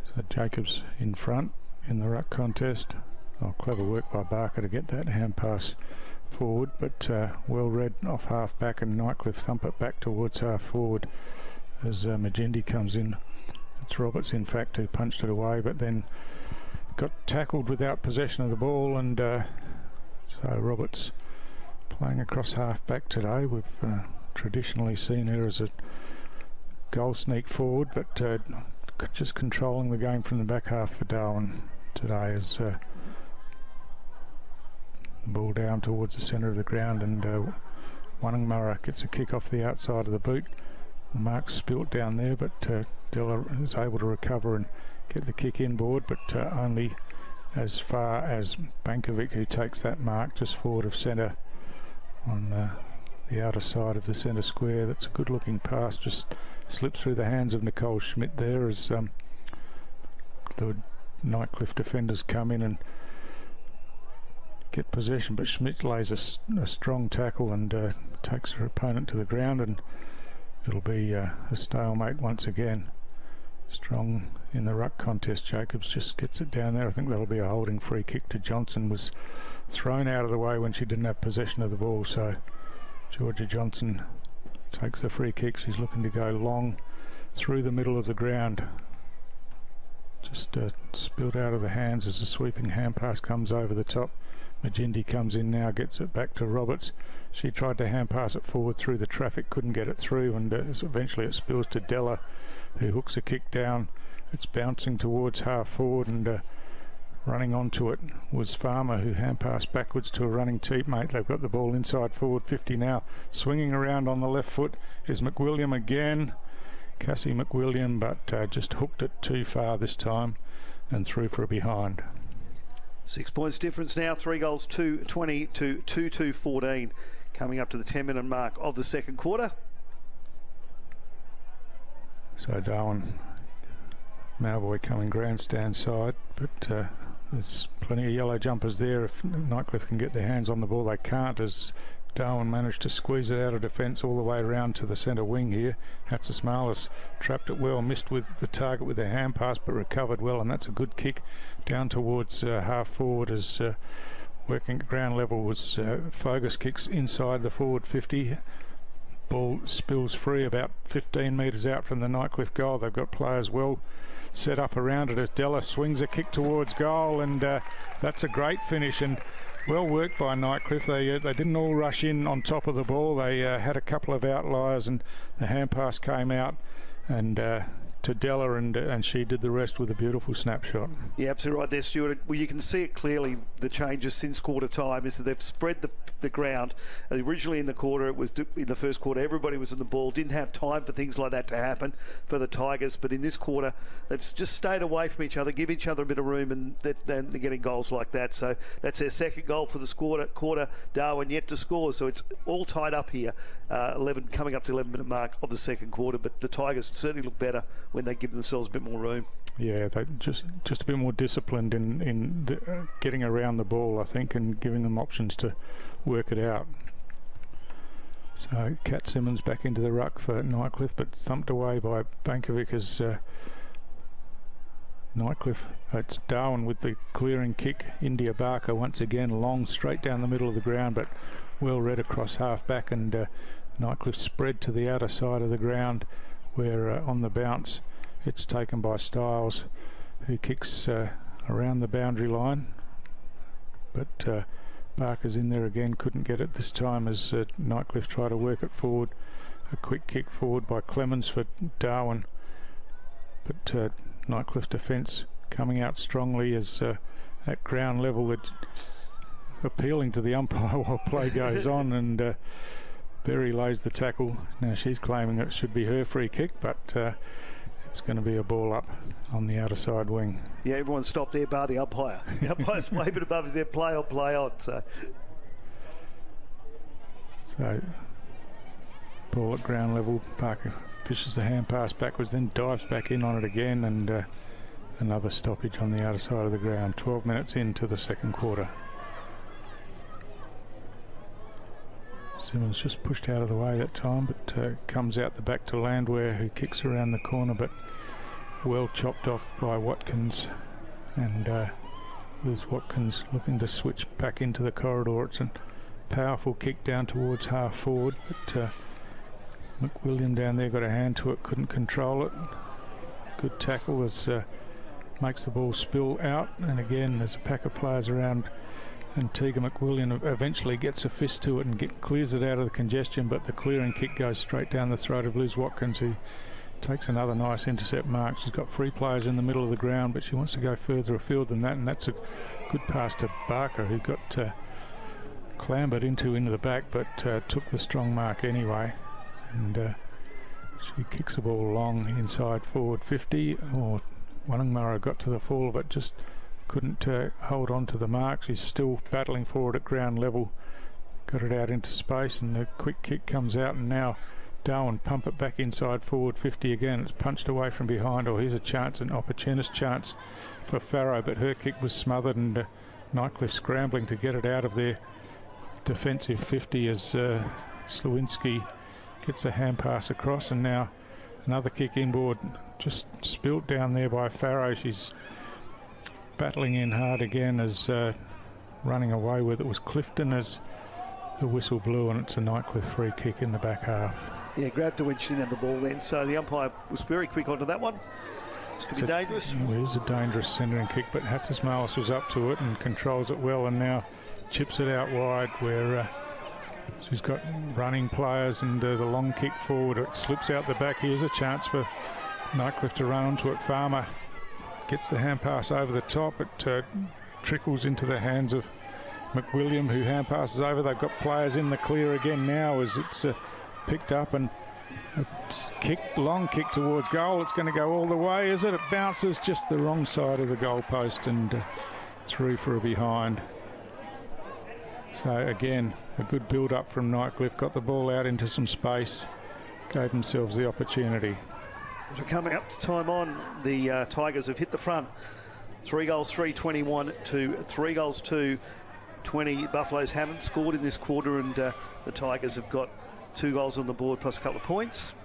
So Jacobs in front in the ruck contest. Oh, clever work by Barker to get that hand pass forward, but well read off half back, and Nightcliff thump it back towards half forward as Majindi comes in. It's Roberts, in fact, who punched it away, but then got tackled without possession of the ball, and so Roberts playing across half back today. We've traditionally seen her as a goal sneak forward, but just controlling the game from the back half for Darwin today as the ball down towards the centre of the ground, and Wannangmurra gets a kick off the outside of the boot. The mark's spilt down there, but Della is able to recover and get the kick inboard, but only as far as Bankovic, who takes that mark just forward of centre on the outer side of the centre square. That's a good looking pass, just slips through the hands of Nicole Schmidt there as the Nightcliff defenders come in and get possession, but Schmidt lays a strong tackle and takes her opponent to the ground, and it'll be a stalemate once again. Strong in the ruck contest. Jacobs just gets it down there. I think that'll be a holding free kick to Johnson. Was thrown out of the way when she didn't have possession of the ball, so Georgia Johnson takes the free kick. She's looking to go long through the middle of the ground. Just spilled out of the hands as a sweeping hand pass comes over the top. Majindi comes in now, gets it back to Roberts. She tried to hand pass it forward through the traffic, couldn't get it through, and eventually it spills to Della, who hooks a kick down. It's bouncing towards half forward, and running onto it was Farmer, who hand passed backwards to a running teammate. They've got the ball inside forward 50 now. Swinging around on the left foot is McWilliam again. Cassie McWilliam, but just hooked it too far this time and threw for a behind. 6 points difference now, 3 goals, 2-20 to 2-2-14, coming up to the 10-minute mark of the second quarter. So Darwin, Malboy coming grandstand side, but there's plenty of yellow jumpers there. If Nightcliff can get their hands on the ball, they can't, as Darwin managed to squeeze it out of defence all the way around to the centre wing here. Hatzismalis trapped it well, missed with the target with their hand pass, but recovered well, and that's a good kick down towards half forward as working at ground level was Fogus kicks inside the forward 50. Ball spills free about 15 metres out from the Nightcliff goal. They've got players well set up around it as Della swings a kick towards goal, and that's a great finish and well worked by Nightcliff. They didn't all rush in on top of the ball. They had a couple of outliers, and the hand pass came out and to Della, and she did the rest with a beautiful snapshot. Yeah, absolutely right there, Stuart. Well, you can see it clearly, the changes since quarter time is that they've spread the ground. Originally in the quarter, it was in the first quarter, everybody was on the ball, didn't have time for things like that to happen for the Tigers, but in this quarter, they've just stayed away from each other, give each other a bit of room, and they're getting goals like that. So that's their second goal for the quarter. Darwin yet to score, so it's all tied up here. 11 coming up to 11-minute mark of the second quarter, but the Tigers certainly look better when they give themselves a bit more room. Yeah, they just a bit more disciplined in getting around the ball, I think, and giving them options to work it out. So Kat Simmons back into the ruck for Nightcliff, but thumped away by Bankovic as Nightcliff. It's Darwin with the clearing kick. India Barker once again long straight down the middle of the ground, but well read across half back, and Nightcliff spread to the outer side of the ground where on the bounce it's taken by Stiles, who kicks around the boundary line, but Barker's in there again, couldn't get it this time as Nightcliff tried to work it forward. A quick kick forward by Clemens for Darwin, but Nightcliff defence coming out strongly as at ground level, that appealing to the umpire while play goes on, and Berry lays the tackle. Now she's claiming it should be her free kick, but it's going to be a ball up on the outer side wing. Yeah, everyone stopped there bar the umpire. The umpire's way bit above his head, play on, play on. So ball at ground level, Parker fishes the hand pass backwards, then dives back in on it again, and another stoppage on the outer side of the ground. 12 minutes into the second quarter. Simmons just pushed out of the way that time, but comes out the back to Landwehr, who kicks around the corner, but well chopped off by Watkins, and Liz Watkins looking to switch back into the corridor. It's a powerful kick down towards half forward, but McWilliam down there got a hand to it, couldn't control it. Good tackle as makes the ball spill out, and again there's a pack of players around, and Teague McWilliam eventually gets a fist to it and clears it out of the congestion, but the clearing kick goes straight down the throat of Liz Watkins, who takes another nice intercept mark. She's got 3 players in the middle of the ground, but she wants to go further afield than that, and that's a good pass to Barker, who got clambered into the back, but took the strong mark anyway. And she kicks the ball long inside forward 50, or Wannangmurra got to the fall of it, just couldn't hold on to the mark. She's still battling forward at ground level, got it out into space, and the quick kick comes out, and now Darwin pump it back inside forward 50 again. It's punched away from behind. Or here's a chance, an opportunist chance for Farrow, but her kick was smothered, and Nightcliff scrambling to get it out of their defensive 50 as Slewinski gets a hand pass across, and now another kick inboard, just spilt down there by Farrow. She's battling in hard again as running away with it was Clifton as the whistle blew, and it's a Nightcliff free kick in the back half. Yeah, grabbed her when she didn't have the ball then, so the umpire was very quick onto that one. This could be dangerous. It is a dangerous centering kick, but Hatzius-Marlis was up to it and controls it well, and now chips it out wide where she's got running players, and the long kick forward, it slips out the back. Here's a chance for Nightcliff to run onto it. Farmer gets the hand pass over the top. It trickles into the hands of McWilliam, who hand passes over. They've got players in the clear again now as it's picked up, and a long kick towards goal. It's going to go all the way, is it? It bounces just the wrong side of the goal post and through for a behind. So again, a good build-up from Nightcliff, got the ball out into some space, gave themselves the opportunity. As we're coming up to time on, the Tigers have hit the front. 3 goals, 3-21 to 3 goals, 2-20. Buffaloes haven't scored in this quarter, and the Tigers have got 2 goals on the board plus a couple of points.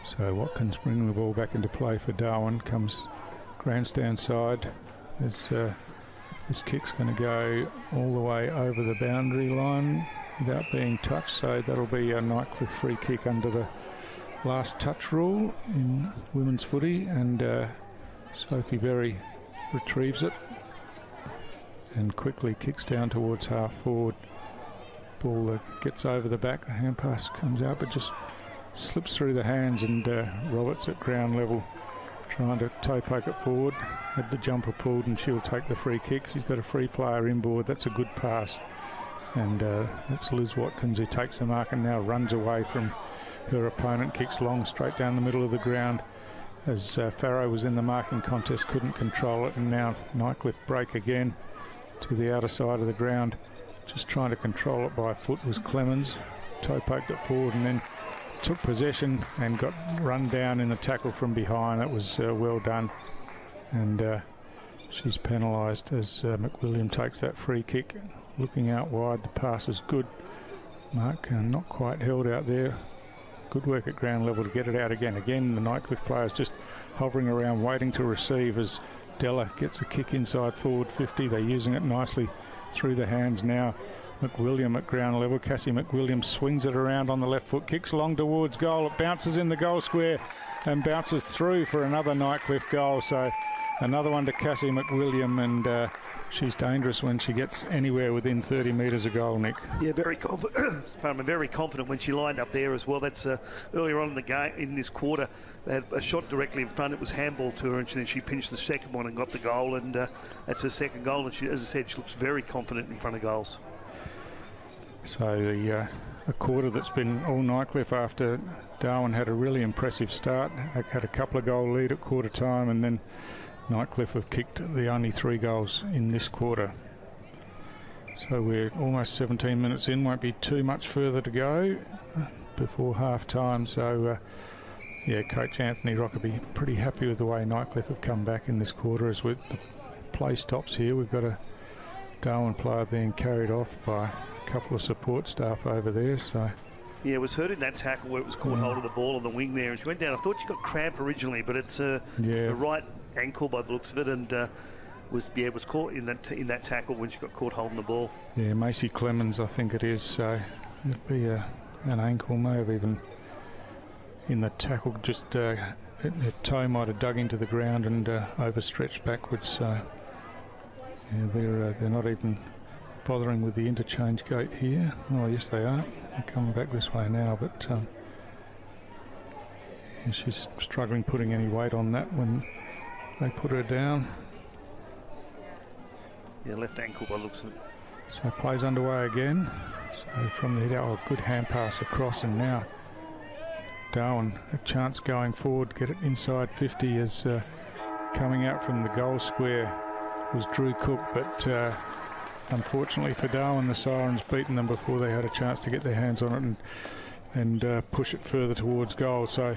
So Watkins bringing the ball back into play for Darwin, comes grandstand side. This kick's going to go all the way over the boundary line without being touched, so that'll be a Nightcliff free kick under the last touch rule in women's footy, and Sophie Berry retrieves it and quickly kicks down towards half forward. Ball gets over the back, the hand pass comes out but just slips through the hands, and Roberts at ground level trying to toe poke it forward, had the jumper pulled, and she'll take the free kick. She's got a free player inboard. That's a good pass, and that's Liz Watkins who takes the mark and now runs away from her opponent, kicks long straight down the middle of the ground as Farrow was in the marking contest, couldn't control it, and now Nightcliff break again to the outer side of the ground. Just trying to control it by foot was Clemens, toe poked it forward and then took possession and got run down in the tackle from behind. That was well done, and she's penalised as McWilliam takes that free kick. Looking out wide, the pass is good. Mark not quite held out there. Good work at ground level to get it out again. Again, the Nightcliff players just hovering around waiting to receive as Della gets a kick inside forward 50. They're using it nicely through the hands now. McWilliam at ground level. Cassie McWilliam swings it around on the left foot, kicks long towards goal. It bounces in the goal square and bounces through for another Nightcliff goal. So another one to Cassie McWilliam, and she's dangerous when she gets anywhere within 30 metres of goal, Nick. Yeah, very confident. Very confident when she lined up there as well. That's earlier on in the game, in this quarter, they had a shot directly in front. It was handball to her, and then she pinched the second one and got the goal, and that's her second goal. And she, as I said, she looks very confident in front of goals. So a quarter that's been all Nightcliff after Darwin had a really impressive start. Had a couple of goal lead at quarter time, and then Nightcliff have kicked the only 3 goals in this quarter. So we're almost 17 minutes in, won't be too much further to go before half time. So yeah, Coach Anthony Rock will be pretty happy with the way Nightcliff have come back in this quarter. As the play stops here, we've got a Darwin player being carried off by a couple of support staff over there. So yeah, it was hurt in that tackle where it was caught hold of the ball on the wing there, and she went down. I thought she got cramp originally, but it's the right ankle by the looks of it, and was caught in that tackle when she got caught holding the ball. Yeah, Macy Clemens, I think it is. So it'd be an ankle, may have even in the tackle. Just her toe might have dug into the ground and overstretched backwards. So yeah, they're not even bothering with the interchange gate here. Oh, yes, they are. They're coming back this way now, but yeah, she's struggling putting any weight on that when they put her down. Yeah, left ankle by the looks of it. So plays underway again. So from the head out, good hand pass across, and now Darwin a chance going forward to get it inside 50 as coming out from the goal square was Drew Cook, but unfortunately for Darwin, the Sirens beaten them before they had a chance to get their hands on it and push it further towards goal. So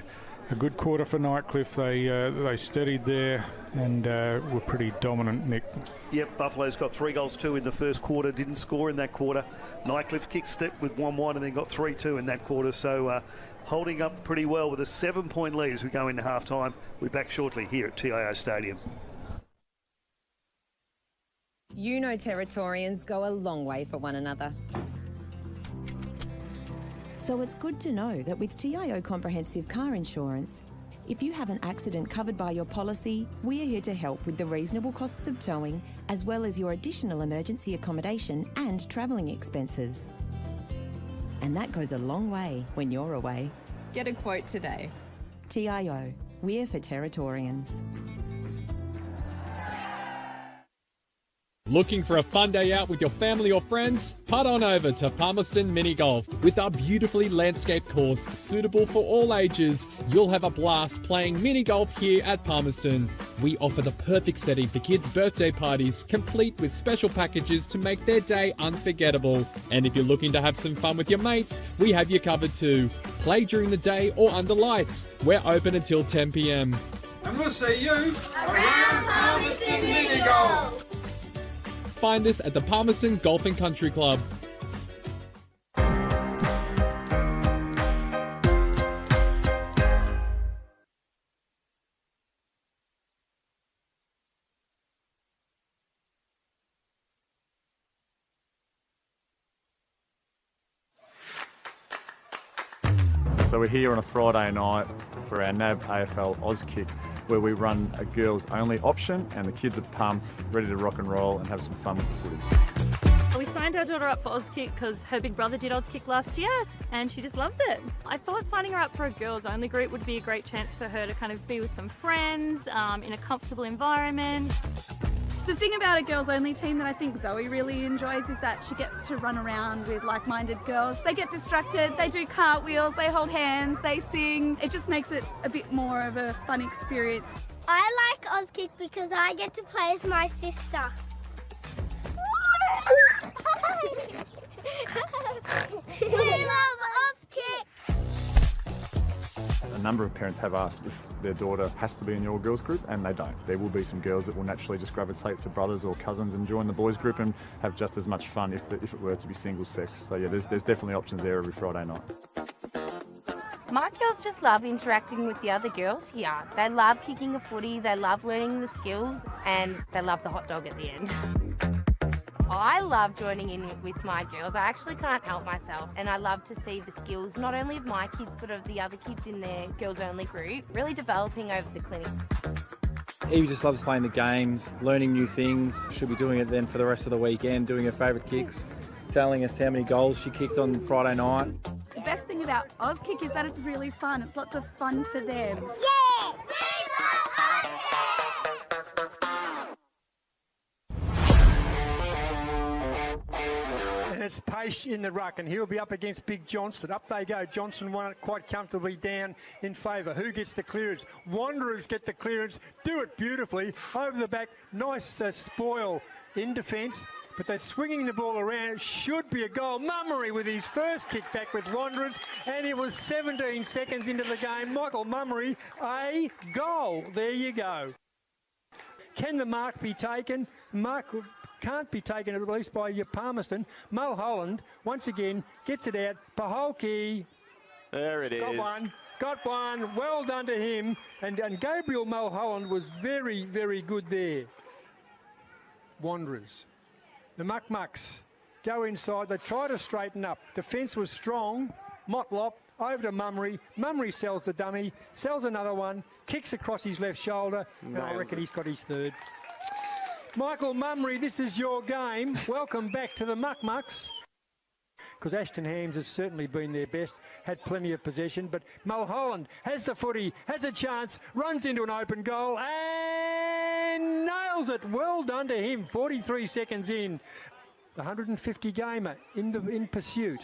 a good quarter for Nightcliff. They steadied there and were pretty dominant, Nick. Yep, Buffalo's got 3 goals, 2 in the first quarter, didn't score in that quarter. Nightcliff kicked step with 1-1 and then got 3-2 in that quarter, so holding up pretty well with a 7-point lead as we go into half-time. We're back shortly here at TIO Stadium. You know Territorians go a long way for one another. So it's good to know that with TIO Comprehensive Car Insurance, if you have an accident covered by your policy, we are here to help with the reasonable costs of towing, as well as your additional emergency accommodation and travelling expenses. And that goes a long way when you're away. Get a quote today. TIO, we're for Territorians. Looking for a fun day out with your family or friends? Putt on over to Palmerston Mini Golf. With our beautifully landscaped course suitable for all ages, you'll have a blast playing mini golf here at Palmerston. We offer the perfect setting for kids' birthday parties, complete with special packages to make their day unforgettable. And if you're looking to have some fun with your mates, we have you covered too. Play during the day or under lights. We're open until 10 p.m. And we'll see you around Palmerston Mini Golf. Find us at the Palmerston Golf and Country Club. So we're here on a Friday night for our NAB AFL Auskick, where we run a girls only option and the kids are pumped, ready to rock and roll and have some fun with the footies. We signed our daughter up for Auskick because her big brother did Auskick last year and she just loves it. I thought signing her up for a girls only group would be a great chance for her to kind of be with some friends in a comfortable environment. The thing about a girls only team that I think Zoe really enjoys is that she gets to run around with like-minded girls. They get distracted, they do cartwheels, they hold hands, they sing. It just makes it a bit more of a fun experience. I like Auskick because I get to play with my sister. We love Auskick! A number of parents have asked if their daughter has to be in your girls group, and they don't. There will be some girls that will naturally just gravitate to brothers or cousins and join the boys group and have just as much fun if it were to be single sex. So yeah, there's definitely options there every Friday night. My girls just love interacting with the other girls here. They love kicking a footy, they love learning the skills, and they love the hot dog at the end. I love joining in with my girls. I actually can't help myself, and I love to see the skills not only of my kids but of the other kids in their girls only group really developing over the clinic. Evie just loves playing the games, learning new things. She'll be doing it then for the rest of the weekend, doing her favourite kicks, telling us how many goals she kicked on Friday night. The best thing about Auskick is that it's really fun. It's lots of fun for them. Yeah! And it's Paish in the ruck, and he'll be up against Big Johnson. Up they go. Johnson won it quite comfortably down in favour. Who gets the clearance? Wanderers get the clearance. Do it beautifully. Over the back. Nice spoil in defence. But they're swinging the ball around. It should be a goal. Mummery with his first kick back with Wanderers. And it was 17 seconds into the game. Michael Mummery, a goal. There you go. Can the mark be taken? Mark can't be taken at least by your Palmerston. Mulholland, once again, gets it out. Paholke. There it is. Got one. got one. Well done to him. And Gabriel Mulholland was very, very good there. Wanderers. The Muck-Mucks go inside. They try to straighten up. Defence was strong. Motlop over to Mummery. Mummery sells the dummy, sells another one, kicks across his left shoulder, and I reckon he's got his third. Michael Mummery, this is your game. Welcome back to the Muck-Mucks. Because Ashton Hams has certainly been their best, had plenty of possession, but Mulholland has the footy, has a chance, runs into an open goal and nails it. Well done to him, 43 seconds in. The 150 gamer in pursuit.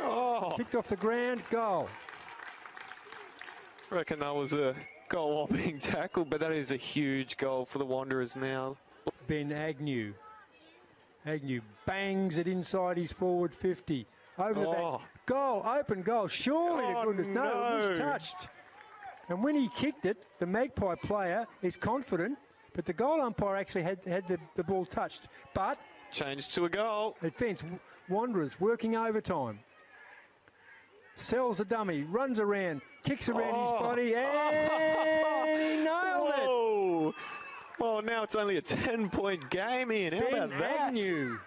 Oh. Kicked off the ground, goal. I reckon that was a goal-whopping tackle, but that is a huge goal for the Wanderers now. Ben Agnew. Agnew bangs it inside his forward 50. Over the back. Goal, open goal. Surely to goodness. No, it was touched. And when he kicked it, the Magpie player is confident, but the goal umpire actually had the ball touched. But changed to a goal. Advance. Wanderers working overtime. Sells a dummy, runs around, kicks around his body, and he nailed it. Well, now it's only a 10-point game, Ian. How about that? Agnew.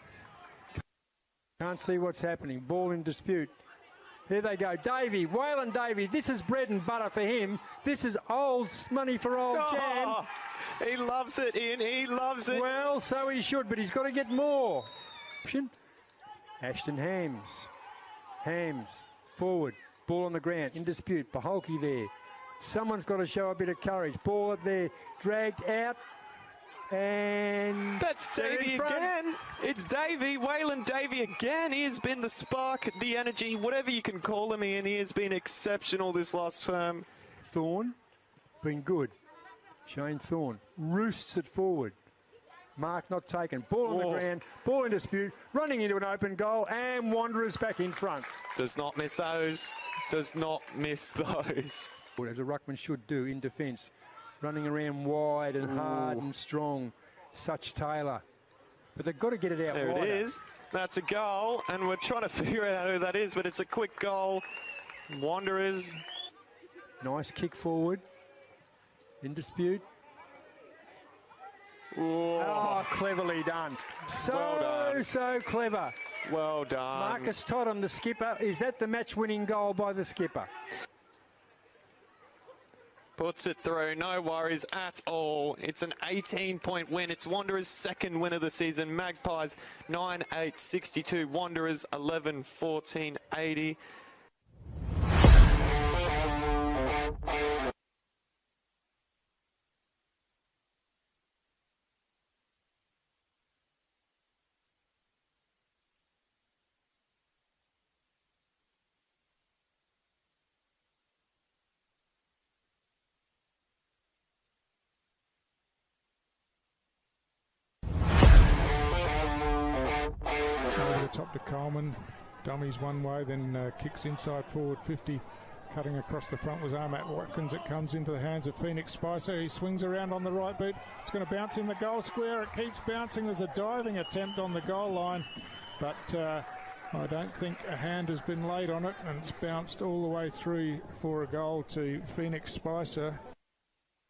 Can't see what's happening. Ball in dispute. There they go. Davey, Waylon Davey. This is bread and butter for him. This is old money for old Jam. He loves it, Ian. He loves it. Well, so he should, but he's got to get more. Ashton Hams. Hams. Forward, ball on the ground, in dispute, Paholke there. Someone's got to show a bit of courage. Ball up there, dragged out, and that's Davey again. It's Davey, Waylon Davey again. He has been the spark, the energy, whatever you can call him, Ian. He has been exceptional this last term. Thorne, been good. Shane Thorne roosts it forward. Mark not taken. Ball on the ground. Ball in dispute. Running into an open goal. And Wanderers back in front. Does not miss those. Does not miss those. As a ruckman should do in defence. Running around wide and hard and strong. Such Taylor. But they've got to get it out there wider. It is. That's a goal. And we're trying to figure out who that is. But it's a quick goal. Wanderers. Nice kick forward. In dispute. Oh, cleverly done. So clever. Well done. Marcus Totham, the skipper. Is that the match-winning goal by the skipper? Puts it through. No worries at all. It's an 18-point win. It's Wanderers' second win of the season. Magpies 9-8-62. Wanderers 11-14-80. Top to Coleman, dummies one way, then kicks inside forward 50, cutting across the front was Armat Watkins. It comes into the hands of Phoenix Spicer. He swings around on the right boot. It's going to bounce in the goal square. It keeps bouncing. There's a diving attempt on the goal line, but I don't think a hand has been laid on it, and it's bounced all the way through for a goal to Phoenix Spicer.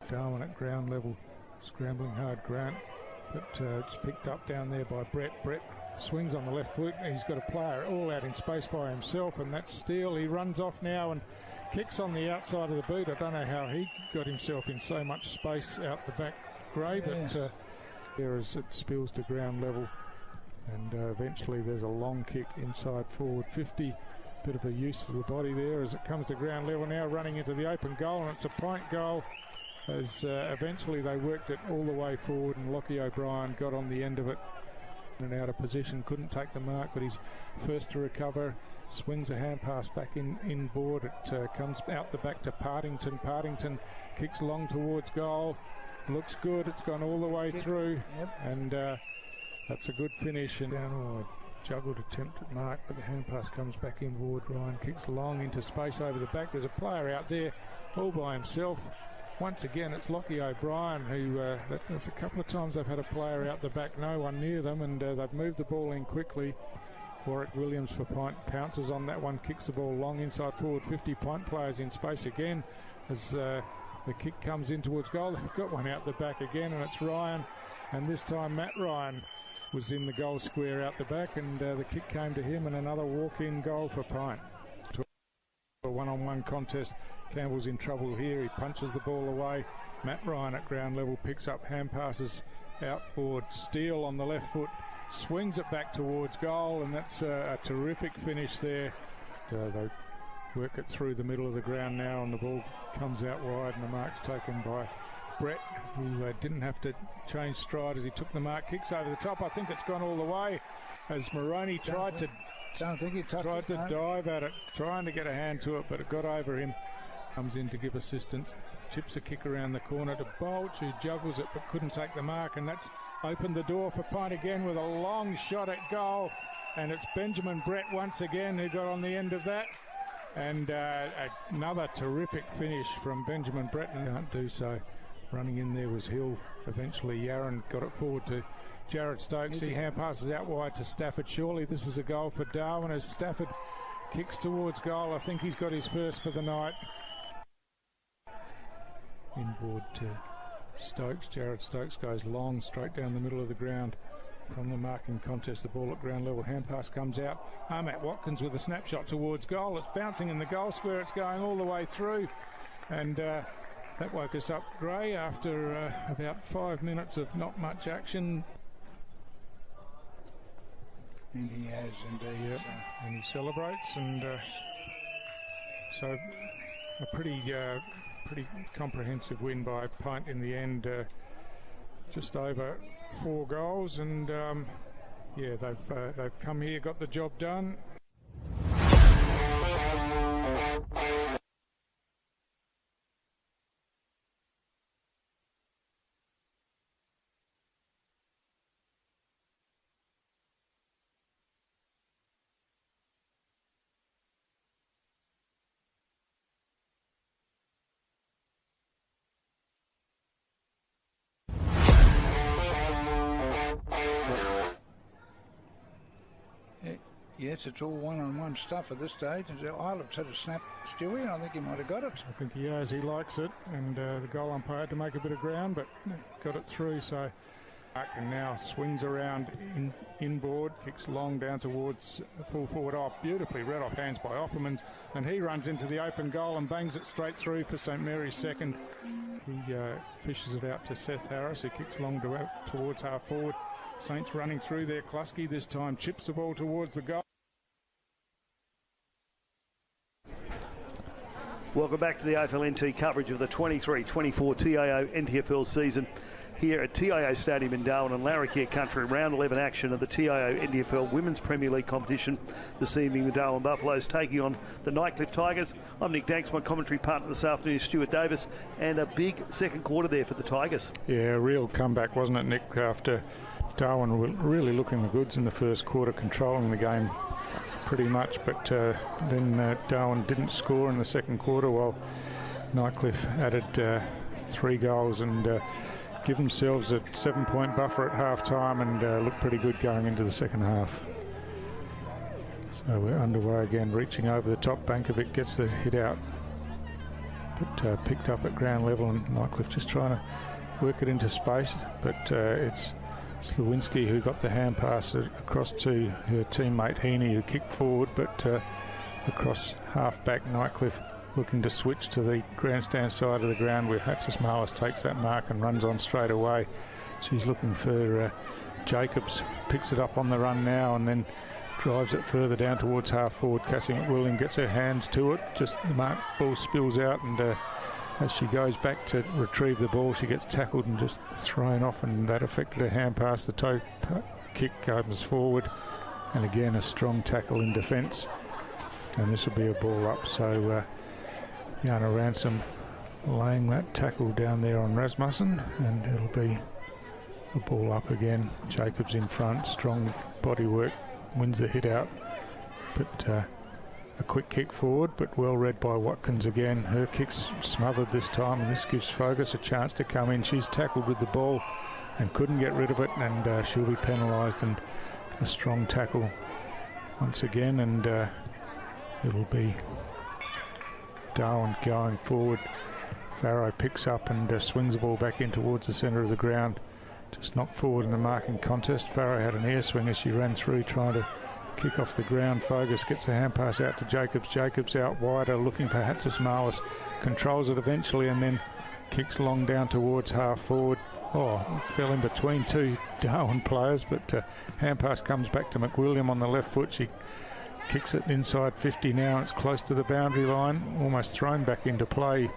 Darwin at ground level, scrambling hard, Grant, but it's picked up down there by Brett. Brett swings on the left foot. He's got a player all out in space by himself, and that's Steele. He runs off now and kicks on the outside of the boot. I don't know how he got himself in so much space out the back, Gray, but there as it spills to ground level, and eventually there's a long kick inside forward 50. Bit of a use of the body there as it comes to ground level now, running into the open goal, and it's a point goal as eventually they worked it all the way forward, and Lockie O'Brien got on the end of it and out of position, couldn't take the mark, but he's first to recover, swings a hand pass back in board. It comes out the back to Partington. Partington kicks long towards goal, looks good, it's gone all the way through, and that's a good finish. And down juggled attempt at mark, but the hand pass comes back inboard. Ryan kicks long into space over the back. There's a player out there all by himself. Once again, it's Lockie O'Brien who, there's a couple of times they've had a player out the back, no one near them, and they've moved the ball in quickly. Warwick Williams for Pint pounces on that one, kicks the ball long inside forward 50. Pint players in space again as the kick comes in towards goal. They've got one out the back again, and it's Ryan, and this time Matt Ryan was in the goal square out the back, and the kick came to him, and another walk-in goal for Pint. A one-on-one contest. Campbell's in trouble here. He punches the ball away. Matt Ryan at ground level picks up hand passes outboard. Steele on the left foot swings it back towards goal, and that's a terrific finish there. They work it through the middle of the ground now, and the ball comes out wide, and the mark's taken by Brett, who didn't have to change stride as he took the mark. Kicks over the top. I think it's gone all the way as Moroney tried to dive at it, trying to get a hand to it, but it got over him. Comes in to give assistance. Chips a kick around the corner to Bolch, who juggles it but couldn't take the mark, and that's opened the door for Pint again with a long shot at goal. And it's Benjamin Brett once again who got on the end of that. And another terrific finish from Benjamin Brett, and can't do so. Running in there was Hill. Eventually Yaron got it forward to Jared Stokes. He hand passes out wide to Stafford. Surely this is a goal for Darwin as Stafford kicks towards goal. I think he's got his first for the night. Inboard to Stokes. Jared Stokes goes long straight down the middle of the ground from the marking contest. The ball at ground level. Hand pass comes out. Ahmet Watkins with a snapshot towards goal. It's bouncing in the goal square. It's going all the way through. And that woke us up, Gray, after about 5 minutes of not much action. And he has indeed. Yep. And he celebrates, and so a pretty comprehensive win by Pint in the end. Just over 4 goals, and yeah, they've come here, got the job done. Yes, it's all one-on-one stuff at this stage. Iloff's had a snap, Stewie, and I think he might have got it. I think he has. He likes it, and the goal umpire had to make a bit of ground, but got it through. So, and now swings around inboard, kicks long down towards full forward off. Beautifully read off hands by Offermans, and he runs into the open goal and bangs it straight through for St Mary's second. He fishes it out to Seth Harris, who kicks long towards half forward. Saints running through there. Klusky this time chips the ball towards the goal. Welcome back to the AFL NT coverage of the 23-24 TIO NTFL season here at TIO Stadium in Darwin and Larrakia Country. Round 11 action of the TIO NTFL Women's Premier League competition. This evening, the Darwin Buffaloes taking on the Nightcliff Tigers. I'm Nick Danks. My commentary partner this afternoon is Stuart Davis. And a big second quarter there for the Tigers. Yeah, a real comeback, wasn't it, Nick, after Darwin were really looking the goods in the first quarter, controlling the game pretty much, but then Darwin didn't score in the second quarter, while Nightcliff added 3 goals and give themselves a 7-point buffer at half-time and looked pretty good going into the second half. So we're underway again, reaching over the top. Bankovic gets the hit out, but picked up at ground level, and Nightcliff just trying to work it into space, but it's Slawinski who got the hand pass across to her teammate Heaney, who kicked forward, but across half-back. Nightcliff looking to switch to the grandstand side of the ground, where Hatsis Marlis takes that mark and runs on straight away. She's looking for Jacobs, picks it up on the run now and then drives it further down towards half-forward. Cassie McWilliam gets her hands to it, just the ball spills out, and as she goes back to retrieve the ball, she gets tackled and just thrown off, and that affected her hand pass. The toe kick comes forward, and again a strong tackle in defence, and this will be a ball up. So Yana Ransom laying that tackle down there on Rasmussen, and it'll be a ball up again. Jacobs in front, strong body work, wins the hit out, but a quick kick forward, but well read by Watkins again. Her kick's smothered this time, and this gives Fogus a chance to come in. She's tackled with the ball and couldn't get rid of it, and she'll be penalised, and a strong tackle once again, and it'll be Darwin going forward. Farrow picks up and swings the ball back in towards the centre of the ground. Just knocked forward in the marking contest. Farrow had an air swing as she ran through, trying to kick off the ground. Fogus gets the hand pass out to Jacobs. Jacobs out wider, looking for Hatzis-Marlis. Controls it eventually and then kicks long down towards half forward. Oh, fell in between two Darwin players, but hand pass comes back to McWilliam on the left foot. She kicks it inside 50 now. It's close to the boundary line, almost thrown back into play,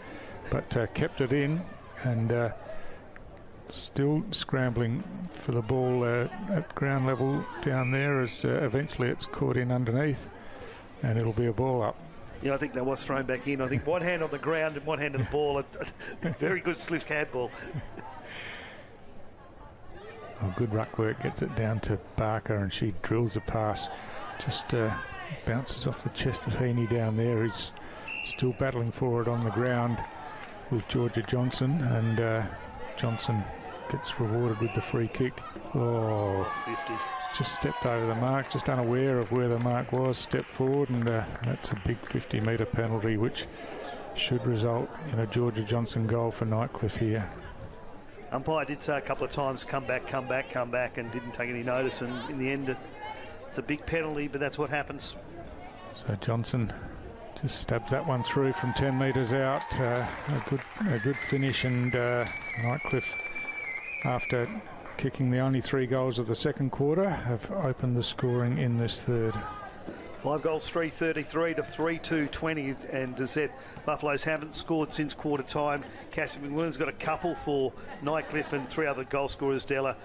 but kept it in, and still scrambling for the ball at ground level down there, as eventually it's caught in underneath, and it'll be a ball up. Yeah, I think that was thrown back in. I think one hand on the ground and one hand on the ball. A very good slick handball. Oh, good ruck work, gets it down to Barker, and she drills a pass. Just bounces off the chest of Heaney down there. He's still battling for it on the ground with Georgia Johnson, and Johnson gets rewarded with the free kick. Oh, 50. Just stepped over the mark, just unaware of where the mark was, stepped forward, and that's a big 50-metre penalty, which should result in a Georgia Johnson goal for Nightcliff here. Umpire did say a couple of times, come back, and didn't take any notice, and in the end it's a big penalty, but that's what happens. So Johnson just stabs that one through from 10 metres out. A good finish, and Nightcliff, after kicking the only 3 goals of the second quarter, have opened the scoring in this third. 5 goals, 3:33 to 3:2:20, and as said, Buffaloes haven't scored since quarter time. Cassie McWilliam's got a couple for Nightcliff, and 3 other goal scorers, Della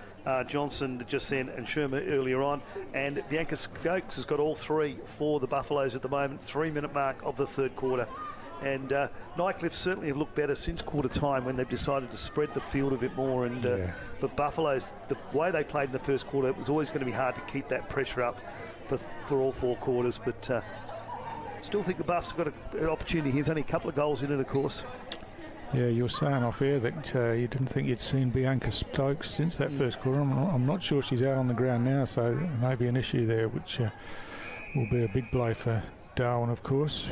Johnson just then and Sherma earlier on, and Bianca Stokes has got all 3 for the Buffaloes at the moment. 3-minute mark of the third quarter, and Nightcliff certainly have looked better since quarter time when they've decided to spread the field a bit more, and but Buffaloes, the way they played in the first quarter, it was always going to be hard to keep that pressure up for all 4 quarters, but still think the Buffs have got an opportunity. Here's only a couple of goals in it, of course. Yeah, you were saying off air that you didn't think you'd seen Bianca Stokes since that first quarter. I'm not sure she's out on the ground now, so there may be an issue there, which will be a big blow for Darwin, of course.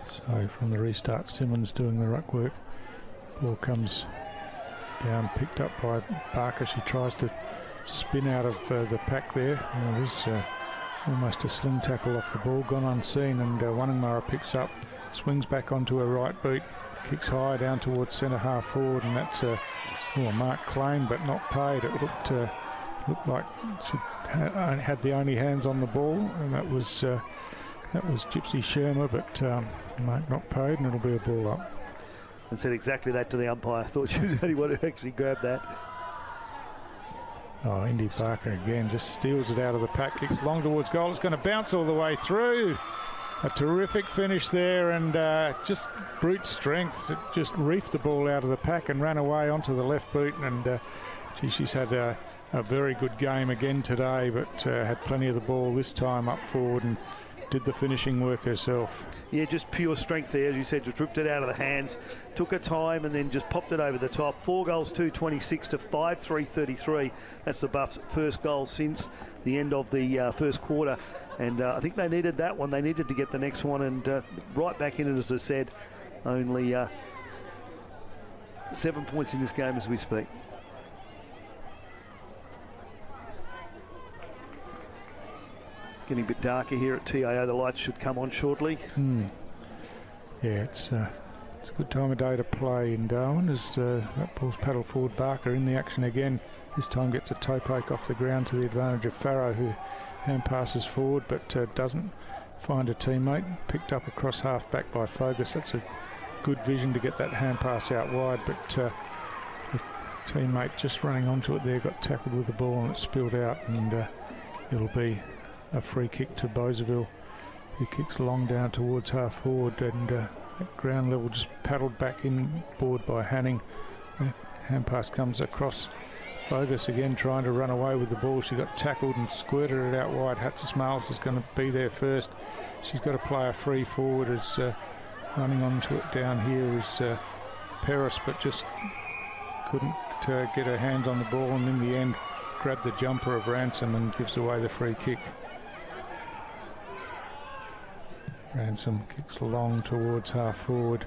So from the restart, Simmons doing the ruck work. Ball comes down, picked up by Barker. She tries to spin out of the pack there. It was almost a sling tackle off the ball, gone unseen, and Wanningmara picks up, swings back onto her right boot, kicks high down towards centre half forward, and that's a mark claim but not paid. It looked like she had the only hands on the ball, and that was Gypsy Sherma, but mark not paid, and it'll be a ball up. And said exactly that to the umpire. I thought she was the only one who actually grabbed that. Oh, Indy Barker again just steals it out of the pack, kicks long towards goal. It's going to bounce all the way through. A terrific finish there, and just brute strength. It just reefed the ball out of the pack and ran away onto the left boot. And she's had a very good game again today, but had plenty of the ball this time up forward and did the finishing work herself. Yeah, just pure strength there, as you said. Just ripped it out of the hands, took her time, and then just popped it over the top. 4 goals, 2:26 to 5:3:33. That's the Buffs' first goal since the end of the first quarter, and I think they needed that one. They needed to get the next one, and right back in it, as I said. Only 7 points in this game as we speak. Getting a bit darker here at TIO. The lights should come on shortly. Yeah, it's a good time of day to play in Darwin, as that ball's paddled forward. Barker in the action again. This time gets a toe poke off the ground to the advantage of Farrow, who hand passes forward but doesn't find a teammate. Picked up across half back by Fogus. That's a good vision to get that hand pass out wide, but the teammate just running onto it there got tackled with the ball and it spilled out, and it'll be a free kick to Boseville, who kicks long down towards half forward, and at ground level just paddled back in board by Hanning. Hand pass comes across. Fogus again trying to run away with the ball. She got tackled and squirted it out wide. Hatzis-Marlis is going to be there first. She's got to play a free forward, as running onto it down here is Peris, but just couldn't get her hands on the ball, and in the end grabbed the jumper of Ransom and gives away the free kick. Ransom kicks long towards half forward.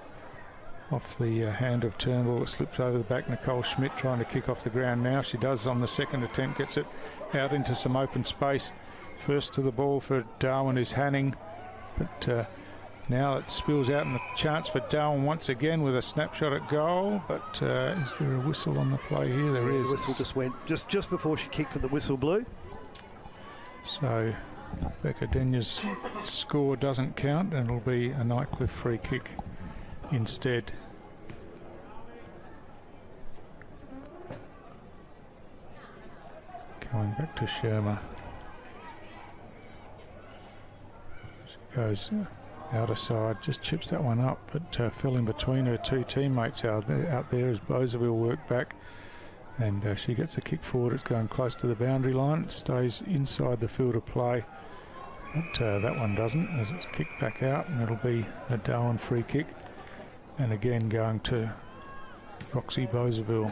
Off the hand of Turnbull, it slips over the back. Nicole Schmidt trying to kick off the ground now. She does on the second attempt, gets it out into some open space. First to the ball for Darwin is Hanning, but now it spills out and a chance for Darwin once again with a snapshot at goal. But is there a whistle on the play here? There is. The whistle just went just before she kicked it. The whistle blew. So Becca Denya's score doesn't count, and it'll be a Nightcliff free kick instead. Going back to Sherma. She goes outer side, just chips that one up, but fell in between her two teammates out there as Boseville worked back, and she gets a kick forward. It's going close to the boundary line. It stays inside the field of play, but that one doesn't, as it's kicked back out, and it'll be a Darwin free kick. And again going to Roxy Boseville.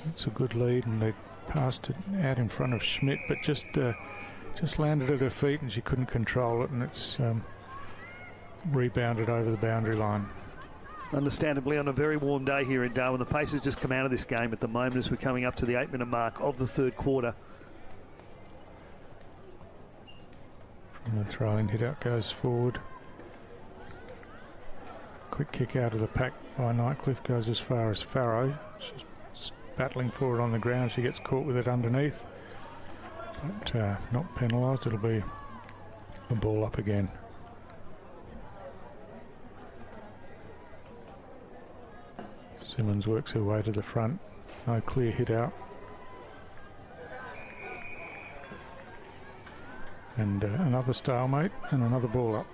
It's a good lead, and they passed it out in front of Schmidt, but just landed at her feet and she couldn't control it, and it's rebounded over the boundary line. Understandably, on a very warm day here in Darwin, the pace has just come out of this game at the moment as we're coming up to the 8-minute mark of the third quarter. And the throw-in hit out goes forward. Quick kick out of the pack by Nightcliff, goes as far as Farrow. She's battling for it on the ground. She gets caught with it underneath, but not penalised. It'll be a ball up again. Simmons works her way to the front. No clear hit out. And another stalemate and another ball up.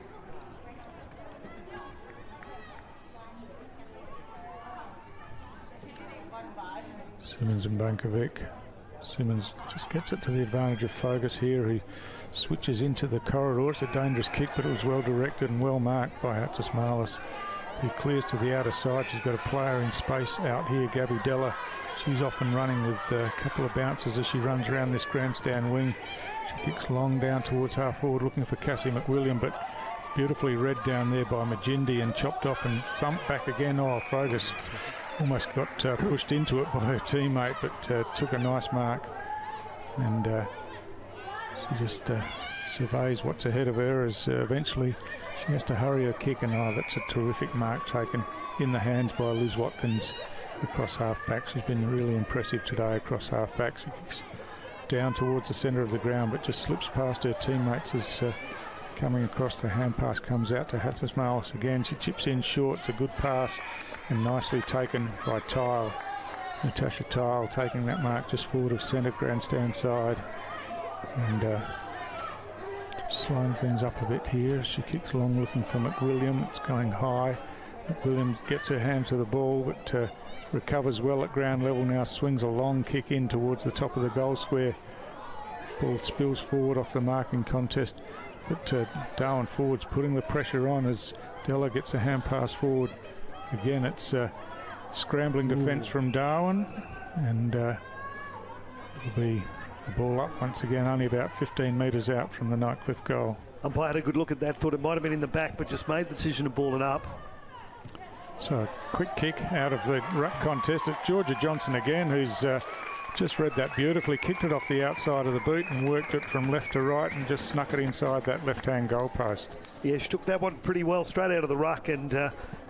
Simmons and Bankovic. Simmons just gets it to the advantage of Fogus here. He switches into the corridor. It's a dangerous kick, but it was well directed and well marked by Hatsis-Marlis. He clears to the outer side. She's got a player in space out here, Gabby Della. She's off and running with a couple of bounces as she runs around this grandstand wing. She kicks long down towards half forward, looking for Cassie McWilliam, but beautifully read down there by Magindi and chopped off and thumped back again. Oh, Fogus almost got pushed into it by her teammate, but took a nice mark. And she just surveys what's ahead of her as eventually she has to hurry her kick, and that's a terrific mark taken in the hands by Liz Watkins across half-back. She's been really impressive today across half-back. She kicks down towards the centre of the ground, but just slips past her teammates as coming across the hand pass comes out to Hatsis-Marlis again. She chips in short. It's a good pass and nicely taken by Tile. Natasha Tile taking that mark just forward of centre grandstand side, and slowing things up a bit here. She kicks long looking for McWilliam. It's going high. McWilliam gets her hand to the ball, but recovers well at ground level now, swings a long kick in towards the top of the goal square. Ball spills forward off the marking contest, but Darwin forwards putting the pressure on as Della gets a hand pass forward. Again, it's scrambling defence from Darwin, and it'll be a ball up once again, only about 15 metres out from the Nightcliff goal. Umpire had a good look at that, thought it might have been in the back, but just made the decision to ball it up. So a quick kick out of the ruck contest. It's Georgia Johnson again, who's just read that beautifully, kicked it off the outside of the boot and worked it from left to right and just snuck it inside that left-hand goal post. Yeah, she took that one pretty well straight out of the ruck, and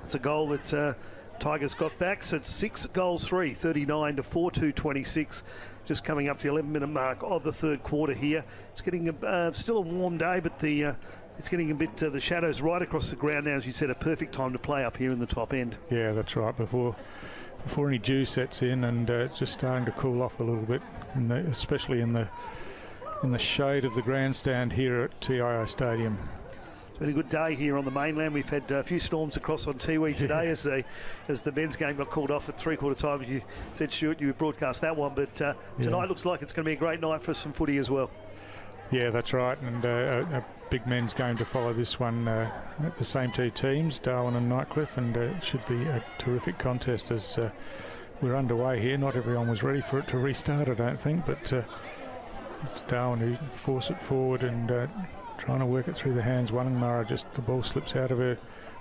it's a goal that Tigers got back. So it's 6 goals 3, 39 to 4-2-26. Just coming up to the 11-minute mark of the third quarter here. It's getting still a warm day, but it's getting a bit the shadows right across the ground now. As you said, a perfect time to play up here in the top end. Yeah, that's right. Before any dew sets in, and it's just starting to cool off a little bit, especially in the shade of the grandstand here at TIO Stadium. It's been a good day here on the mainland. We've had a few storms across on Tiwi today as the men's game got called off at three-quarter time. As you said, Stuart, you broadcast that one, but tonight looks like it's going to be a great night for some footy as well. Yeah, that's right, and a big men's game to follow this one at the same two teams, Darwin and Nightcliff, and it should be a terrific contest as we're underway here. Not everyone was ready for it to restart, I don't think, but it's Darwin who force it forward and trying to work it through the hands. Wunungmurra, just the ball slips out of her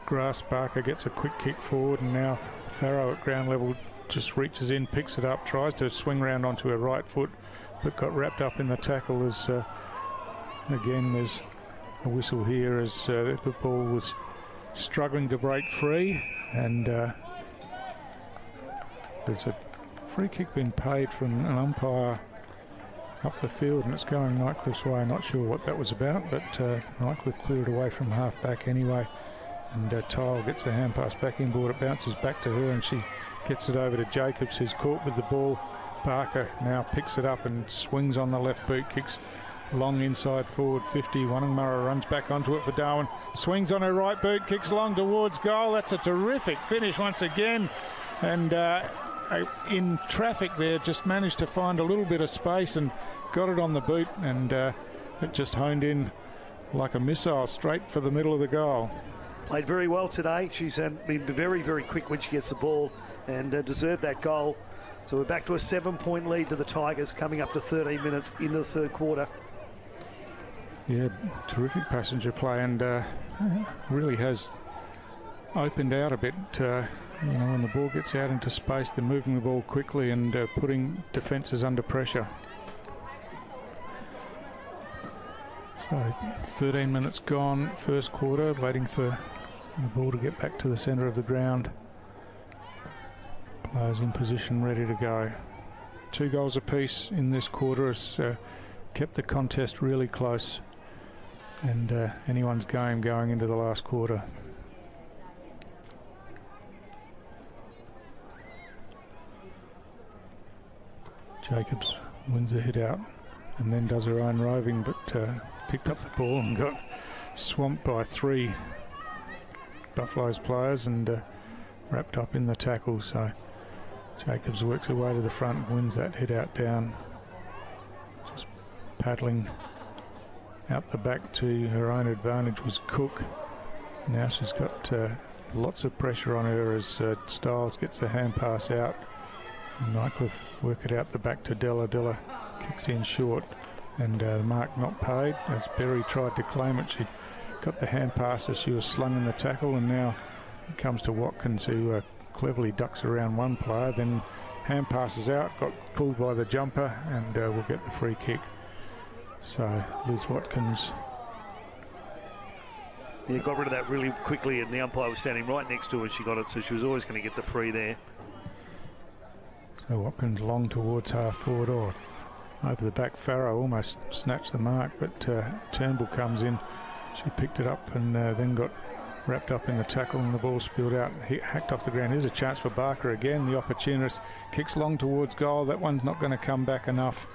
grasp. Barker gets a quick kick forward, and now Farrow at ground level just reaches in, picks it up, tries to swing round onto her right foot, but got wrapped up in the tackle as again there's a whistle here as the ball was struggling to break free, and there's a free kick being paid from an umpire up the field, and it's going Nightcliff's way. Not sure what that was about, but Nightcliff cleared away from half back anyway, and TIO gets the hand pass back inboard. It bounces back to her and she gets it over to Jacobs, who's caught with the ball. Barker now picks it up and swings on the left boot, kicks long inside forward 50. Wunungmurra runs back onto it for Darwin, swings on her right boot, kicks long towards goal. That's a terrific finish once again, and in traffic there just managed to find a little bit of space and got it on the boot, and it just honed in like a missile straight for the middle of the goal. Played very well today. She's been very, very quick when she gets the ball and deserved that goal. So we're back to a 7-point lead to the Tigers, coming up to 13 minutes into the third quarter. Yeah, terrific passenger play, and really has opened out a bit. You know, when the ball gets out into space, they're moving the ball quickly and putting defences under pressure. So 13 minutes gone, first quarter, waiting for the ball to get back to the centre of the ground. Players in position, ready to go. 2 goals apiece in this quarter has kept the contest really close, and anyone's game going into the last quarter. Jacobs wins the hit out and then does her own roving, but picked up the ball and got swamped by 3 Buffaloes players and wrapped up in the tackle. So Jacobs works her way to the front and wins that hit out down. Just paddling out the back to her own advantage was Cook. Now she's got lots of pressure on her as Stiles gets the hand pass out. Nightcliff work it out the back to Della. Della kicks in short, and the mark not paid as Berry tried to claim it. She got the hand pass as she was slung in the tackle, and now it comes to Watkins, who cleverly ducks around one player, then hand passes out, got pulled by the jumper, and will get the free kick. So Liz Watkins, yeah, got rid of that really quickly, and the umpire was standing right next to her and she got it, so she was always going to get the free there. So Watkins long towards half forward, or over the back. Farrow almost snatched the mark, but Turnbull comes in. She picked it up and then got wrapped up in the tackle, and the ball spilled out and hacked off the ground. Here's a chance for Barker again, the opportunist. Kicks long towards goal. That one's not going to come back enough,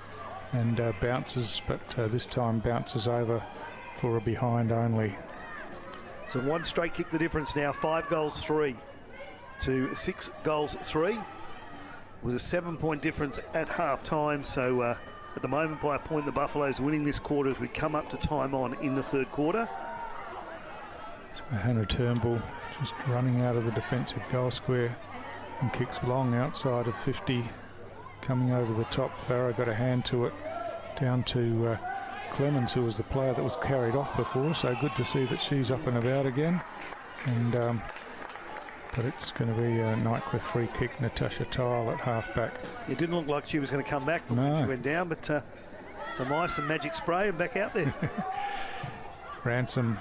and bounces, but this time bounces over for a behind only. So 1 straight kick the difference now. 5 goals 3 to 6 goals 3. It was a 7-point difference at half time, so at the moment by a point the Buffaloes winning this quarter as we come up to time on in the third quarter. So Hannah Turnbull just running out of the defensive goal square and kicks long outside of 50, coming over the top. Farrow got a hand to it, down to Clemens, who was the player that was carried off before, so good to see that she's up and about again. And but it's going to be a Nightcliff free kick. Natasha Tile at half back. It didn't look like she was going to come back when she went down, but some ice and magic spray and back out there. Ransom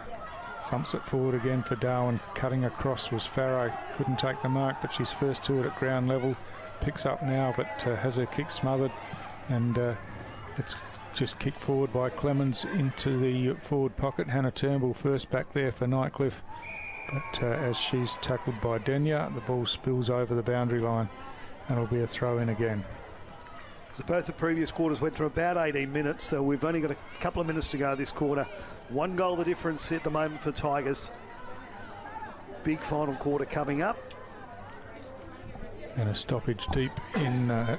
thumps it forward again for Darwin. Cutting across was Farrow. Couldn't take the mark, but she's first to it at ground level. Picks up now, but has her kick smothered, and it's just kicked forward by Clemens into the forward pocket. Hannah Turnbull first back there for Nightcliff. But as she's tackled by Denya, the ball spills over the boundary line, and it'll be a throw in again. So both the previous quarters went for about 18 minutes, so we've only got a couple of minutes to go this quarter. 1 goal the difference at the moment for Tigers. Big final quarter coming up. And a stoppage deep in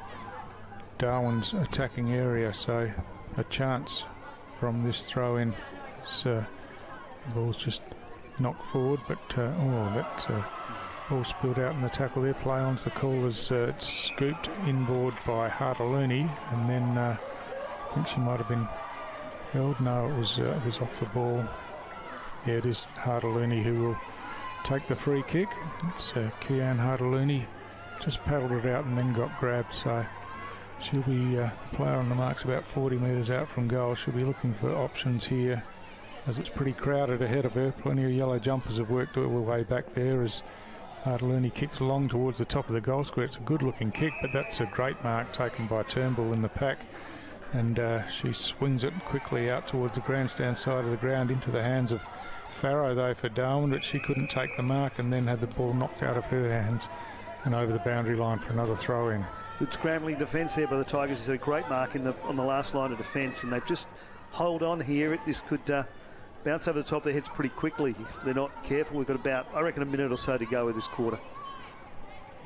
Darwin's attacking area, so a chance from this throw-in. The ball's just knocked forward, but that ball spilled out in the tackle there. Play on's the call as it's scooped inboard by Hartaluni, and then I think she might have been held. No, it was off the ball. Yeah, it is Hartaluni who will take the free kick. It's Kian Hartaluni, just paddled it out and then got grabbed, so she'll be the player on the mark's about 40 metres out from goal. She'll be looking for options here as it's pretty crowded ahead of her. Plenty of yellow jumpers have worked their way back there as Hartaluni kicks along towards the top of the goal square. It's a good looking kick, but that's a great mark taken by Turnbull in the pack, and she swings it quickly out towards the grandstand side of the ground into the hands of Farrow though for Darwin, but she couldn't take the mark and then had the ball knocked out of her hands and over the boundary line for another throw in. Good scrambling defence there by the Tigers. It's a great mark on the last line of defence, and they've just hold on here. This could bounce over the top of their heads pretty quickly if they're not careful. We've got about, I reckon, a minute or so to go with this quarter.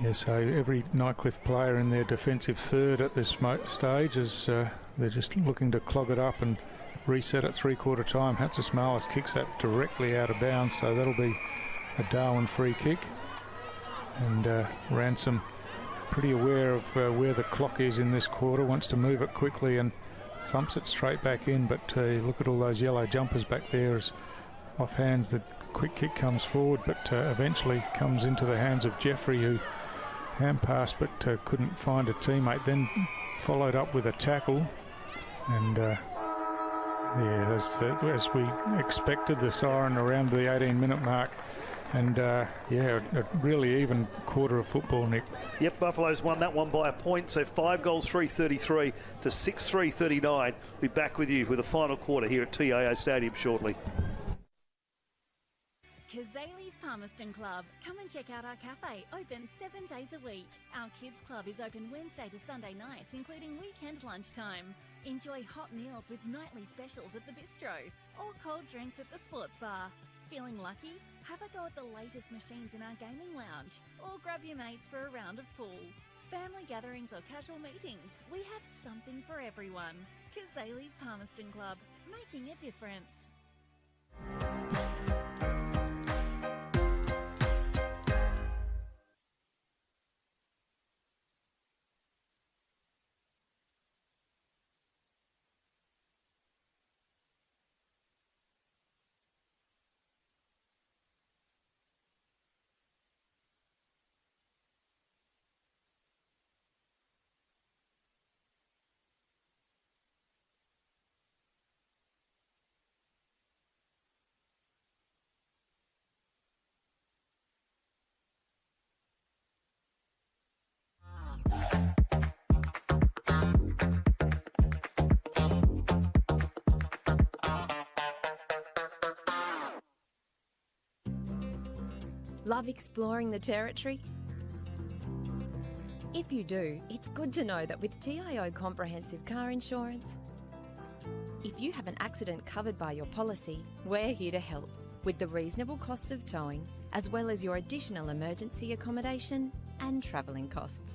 Yeah, so every Nightcliff player in their defensive third at this stage is they're just looking to clog it up and reset at three-quarter time. Hatzismalis kicks that directly out of bounds, so that'll be a Darwin free kick. And Ransom, pretty aware of where the clock is in this quarter, wants to move it quickly and thumps it straight back in, but look at all those yellow jumpers back there as off hands the quick kick comes forward, but eventually comes into the hands of Jeffrey, who hand passed but couldn't find a teammate, then followed up with a tackle, and as we expected, the siren around the 18-minute mark. And a really even quarter of football, Nick. Yep, Buffalo's won that one by a point, so 5 goals, 333 to 6-3-39. Be back with you with the final quarter here at TIO Stadium shortly. Kazali's Palmerston Club. Come and check out our cafe, open 7 days a week. Our kids club is open Wednesday to Sunday nights, including weekend lunchtime. Enjoy hot meals with nightly specials at the bistro or cold drinks at the sports bar. Feeling lucky? Have a go at the latest machines in our gaming lounge, or grab your mates for a round of pool. Family gatherings or casual meetings, we have something for everyone. Kazali's Palmerston Club, making a difference. Love exploring the territory? If you do, it's good to know that with TIO Comprehensive Car Insurance, if you have an accident covered by your policy, we're here to help with the reasonable costs of towing, as well as your additional emergency accommodation and travelling costs.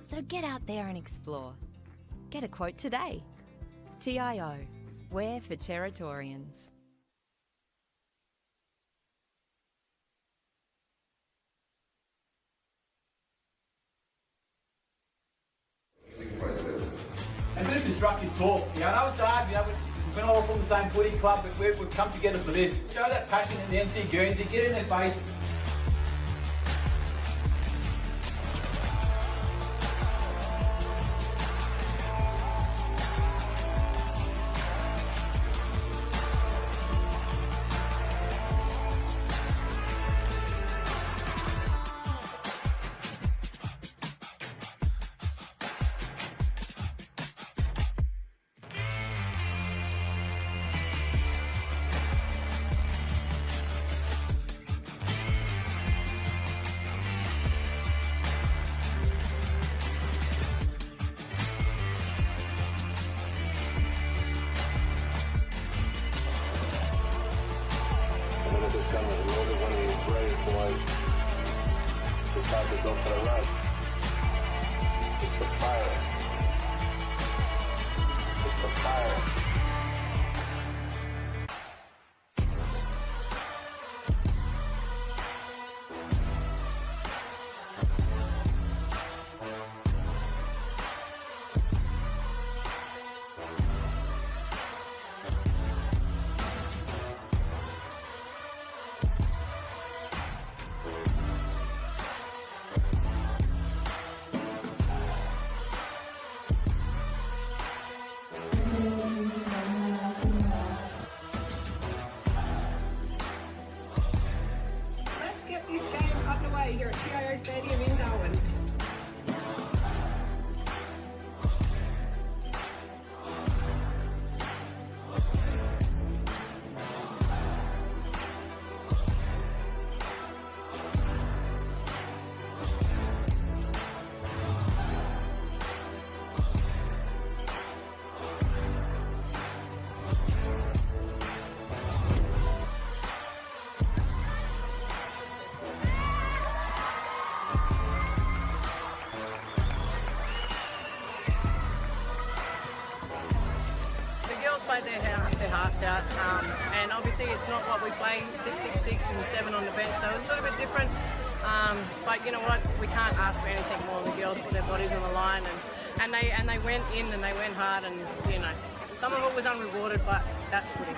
So get out there and explore. Get a quote today. TIO, we're for Territorians. And a bit of constructive talk. I know it's hard, we're not all from the same footy club, but we've come together for this. Show that passion in the MT Guernsey, get in their face. Here at TIO Stadium in Darwin. Played their hearts out, and obviously it's not what we play 6-6-6 and 7 on the bench, so it's a little bit different. But you know what, we can't ask for anything more. The girls put their bodies on the line, and they went in and they went hard, and you know, some of it was unrewarded, but that's footy.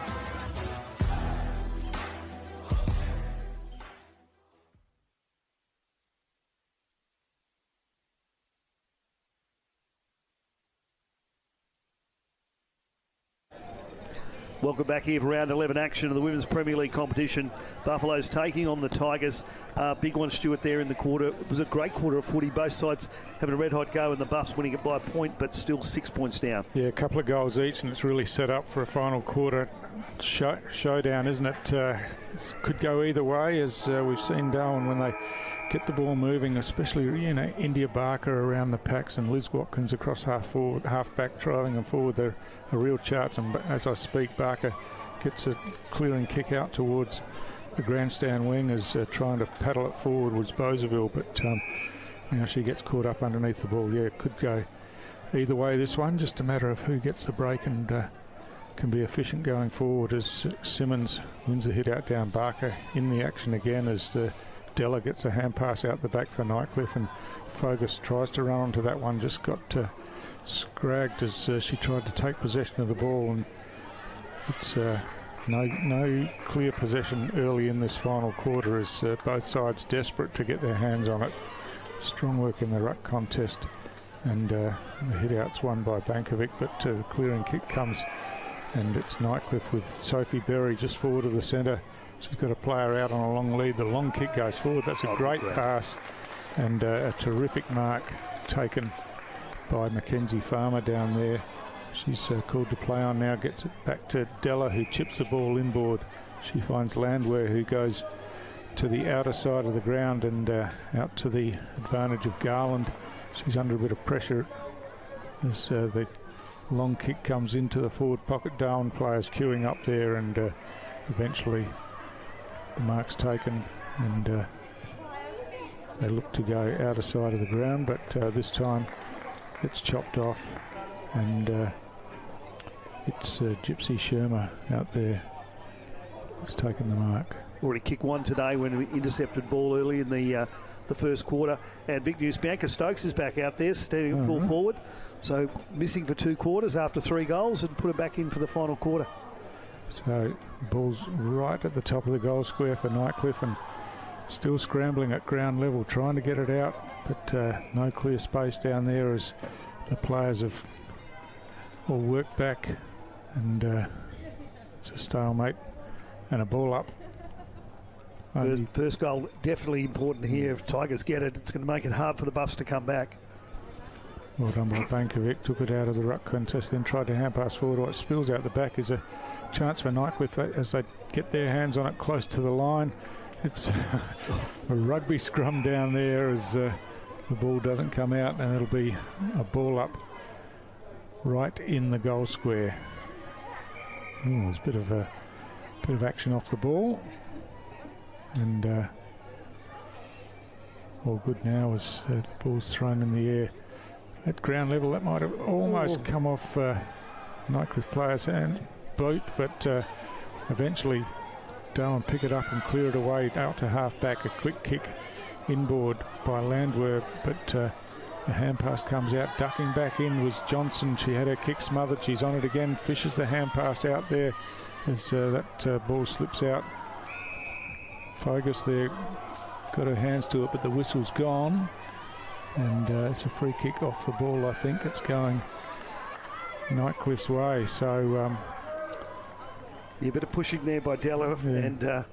Welcome back here for round 11 action of the Women's Premier League competition. Buffalo's taking on the Tigers. Big one, Stuart, there in the quarter. It was a great quarter of footy. Both sides having a red-hot go, and the Buffs winning it by a point, but still 6 points down. Yeah, a couple of goals each, and it's really set up for a final quarter showdown, isn't it? Could go either way, as we've seen Darwin when they get the ball moving, especially, you know, India Barker around the packs and Liz Watkins across half back, driving them forward. They're a real chance, and as I speak, Barker gets a clearing kick out towards the grandstand wing, as trying to paddle it forward was Boseville, but you know, she gets caught up underneath the ball. Yeah, it could go either way, this one, just a matter of who gets the break and can be efficient going forward, as Simmons wins a hit out down. Barker in the action again, as Della gets a hand pass out the back for Nightcliff, and Fogus tries to run onto that one, just got scragged as she tried to take possession of the ball, and it's no clear possession early in this final quarter, as both sides desperate to get their hands on it. Strong work in the ruck contest, and the hit out's won by Bankovic, but the clearing kick comes, and it's Nightcliff with Sophie Berry just forward of the centre. She's got a player out on a long lead. The long kick goes forward. That's a great pass, and a terrific mark taken by Mackenzie Farmer down there. She's called to play on now, gets it back to Della, who chips the ball inboard. She finds Landwehr, who goes to the outer side of the ground and out to the advantage of Garland. She's under a bit of pressure as the long kick comes into the forward pocket. Darwin players queuing up there, and eventually the mark's taken, and they look to go outer side of the ground, but this time it's chopped off, and it's Gypsy Shermer out there that's taken the mark. Already kicked one today when we intercepted ball early in the first quarter. And big news, Bianca Stokes is back out there, standing full forward. So missing for 2 quarters after 3 goals, and put her back in for the final quarter. So ball's right at the top of the goal square for Nightcliff, and still scrambling at ground level, trying to get it out, but no clear space down there as the players have all worked back, and it's a stalemate and a ball up. First goal definitely important here. If Tigers get it, it's going to make it hard for the Buffs to come back. Well done by Bankovic, took it out of the ruck contest, then tried to hand pass forward. What spills out the back is a chance for Nightcliff as they get their hands on it close to the line. It's a rugby scrum down there as the ball doesn't come out, and it'll be a ball up right in the goal square. There's a bit of action off the ball, and all good now as the ball's thrown in the air at ground level. That might have almost come off Nightcliff players' hand boot, but eventually Darwin pick it up and clear it away out to half-back. A quick kick inboard by Landwehr, but the hand pass comes out. Ducking back in was Johnson. She had her kick smothered. She's on it again. Fishes the hand pass out there as that ball slips out. Fogus there got her hands to it, but the whistle's gone. And it's a free kick off the ball, I think. It's going Nightcliff's way. So a bit of pushing there by Della, and the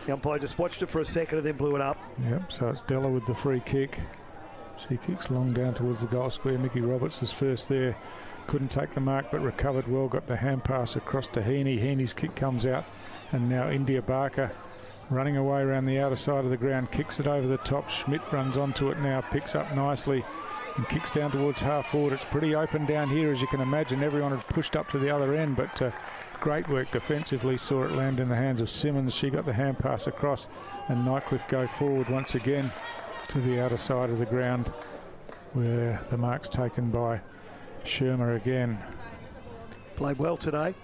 umpire just watched it for a second and then blew it up. Yep, so it's Della with the free kick. She kicks long down towards the goal square. Mickey Roberts is first there. Couldn't take the mark, but recovered well. Got the hand pass across to Heaney. Heaney's kick comes out, and now India Barker running away around the outer side of the ground, kicks it over the top. Schmidt runs onto it now, picks up nicely and kicks down towards half forward. It's pretty open down here, as you can imagine. Everyone had pushed up to the other end, but great work defensively. Saw it land in the hands of Simmons. She got the hand pass across, and Nightcliff go forward once again to the outer side of the ground, where the mark's taken by Shermer again. Played well today.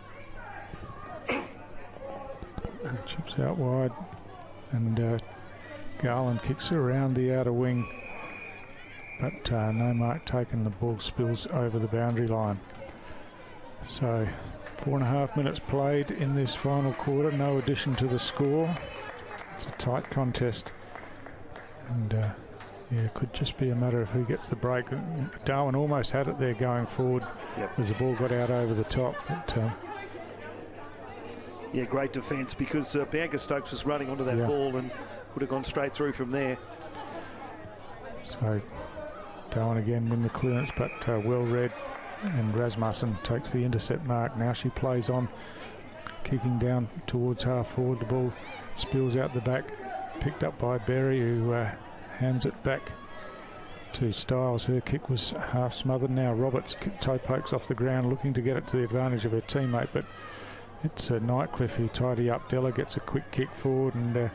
Chips out wide, and Garland kicks her around the outer wing, but no mark taken. The ball spills over the boundary line. So 4.5 minutes played in this final quarter. No addition to the score. It's a tight contest, and it could just be a matter of who gets the break. Darwin almost had it there going forward as the ball got out over the top, but great defence, because Bianca Stokes was running onto that ball and would have gone straight through from there. So Darwin again win the clearance, but well read, and Rasmussen takes the intercept mark. Now she plays on, kicking down towards half forward. The ball spills out the back, picked up by Berry, who hands it back to Styles. Her kick was half smothered. Now Roberts toe pokes off the ground, looking to get it to the advantage of her teammate, but it's Nightcliff who tidy up. Della gets a quick kick forward, and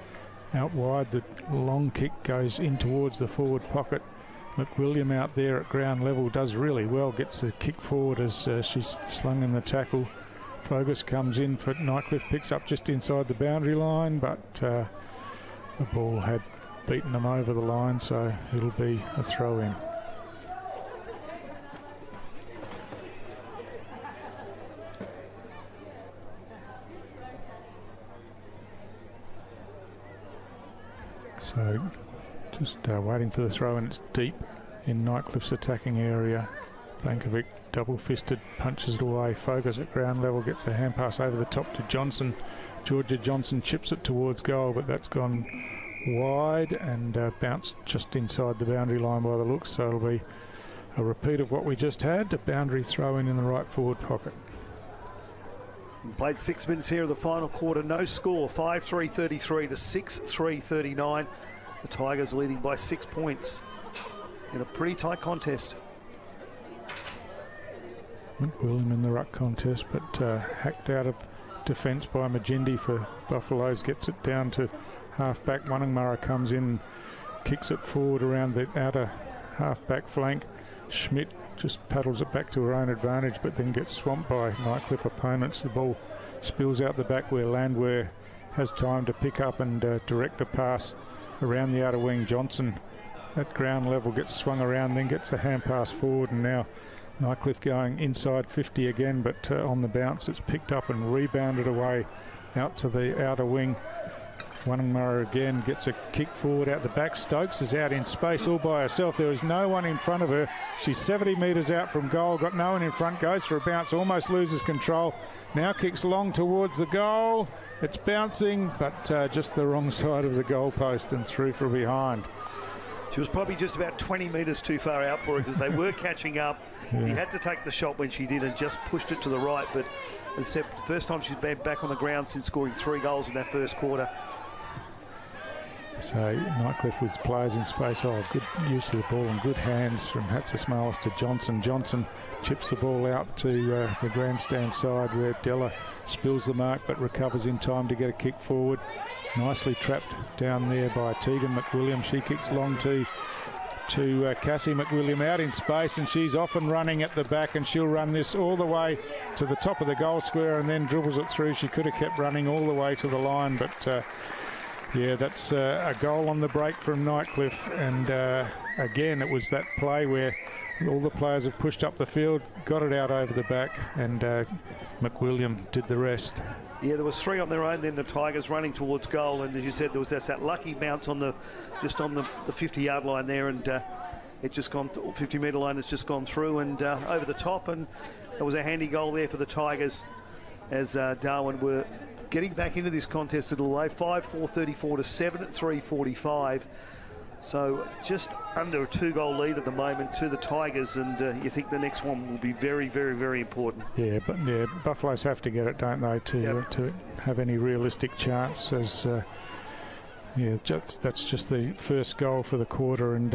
out wide. The long kick goes in towards the forward pocket. McWilliam out there at ground level does really well, gets the kick forward as she's slung in the tackle. Fogus comes in for Nightcliff, picks up just inside the boundary line, but the ball had beaten them over the line, so it'll be a throw-in. So just waiting for the throw, and it's deep in Nightcliff's attacking area. Blankovic double-fisted, punches it away. Fogus at ground level gets a hand pass over the top to Johnson. Georgia Johnson chips it towards goal, but that's gone wide and bounced just inside the boundary line by the looks. So it'll be a repeat of what we just had, a boundary throw in the right forward pocket. Played 6 minutes here in the final quarter. No score, 5-3-33 to 6-3-39. The Tigers leading by 6 points in a pretty tight contest. McWilliam in the ruck contest, but hacked out of defence by Magindi for Buffaloes. Gets it down to half-back. Wannangmurra comes in, kicks it forward around the outer half-back flank. Schmidt just paddles it back to her own advantage, but then gets swamped by Nightcliff opponents. The ball spills out the back where Landwehr has time to pick up and direct a pass around the outer wing. Johnson at ground level gets swung around, then gets a hand pass forward, and now Nightcliff going inside 50 again, but on the bounce it's picked up and rebounded away out to the outer wing. Wannangmurra again gets a kick forward out the back. Stokes is out in space all by herself. There is no one in front of her. She's 70 metres out from goal, got no one in front, goes for a bounce, almost loses control. Now kicks long towards the goal. It's bouncing, but just the wrong side of the goal post and through from behind. She was probably just about 20 metres too far out for her, because they were catching up. He had to take the shot when she did and just pushed it to the right, but except the first time she's been back on the ground since scoring 3 goals in that first quarter. So Nightcliff with players in space. Good use of the ball and good hands from Hatzismalis to Johnson. Johnson chips the ball out to the grandstand side where Della spills the mark but recovers in time to get a kick forward. Nicely trapped down there by Tegan McWilliam. She kicks long too. to Cassie McWilliam out in space, and she's off and running at the back, and she'll run this all the way to the top of the goal square and then dribbles it through. She could have kept running all the way to the line, but yeah, that's a goal on the break from Nightcliff. And again, it was that play where all the players have pushed up the field, got it out over the back, and McWilliam did the rest. Yeah, there was 3 on their own, then the Tigers running towards goal, and as you said, there was that lucky bounce on the 50-yard line there, and it just gone 50-metre line has just gone through and over the top, and it was a handy goal there for the Tigers as Darwin were getting back into this contest a little way. 5-4-34 to 7 at 3:45. So just under a 2-goal lead at the moment to the Tigers, and you think the next one will be very, very, very important. Yeah, but yeah, Buffaloes have to get it, don't they, to have any realistic chance. As yeah, that's just the first goal for the quarter, and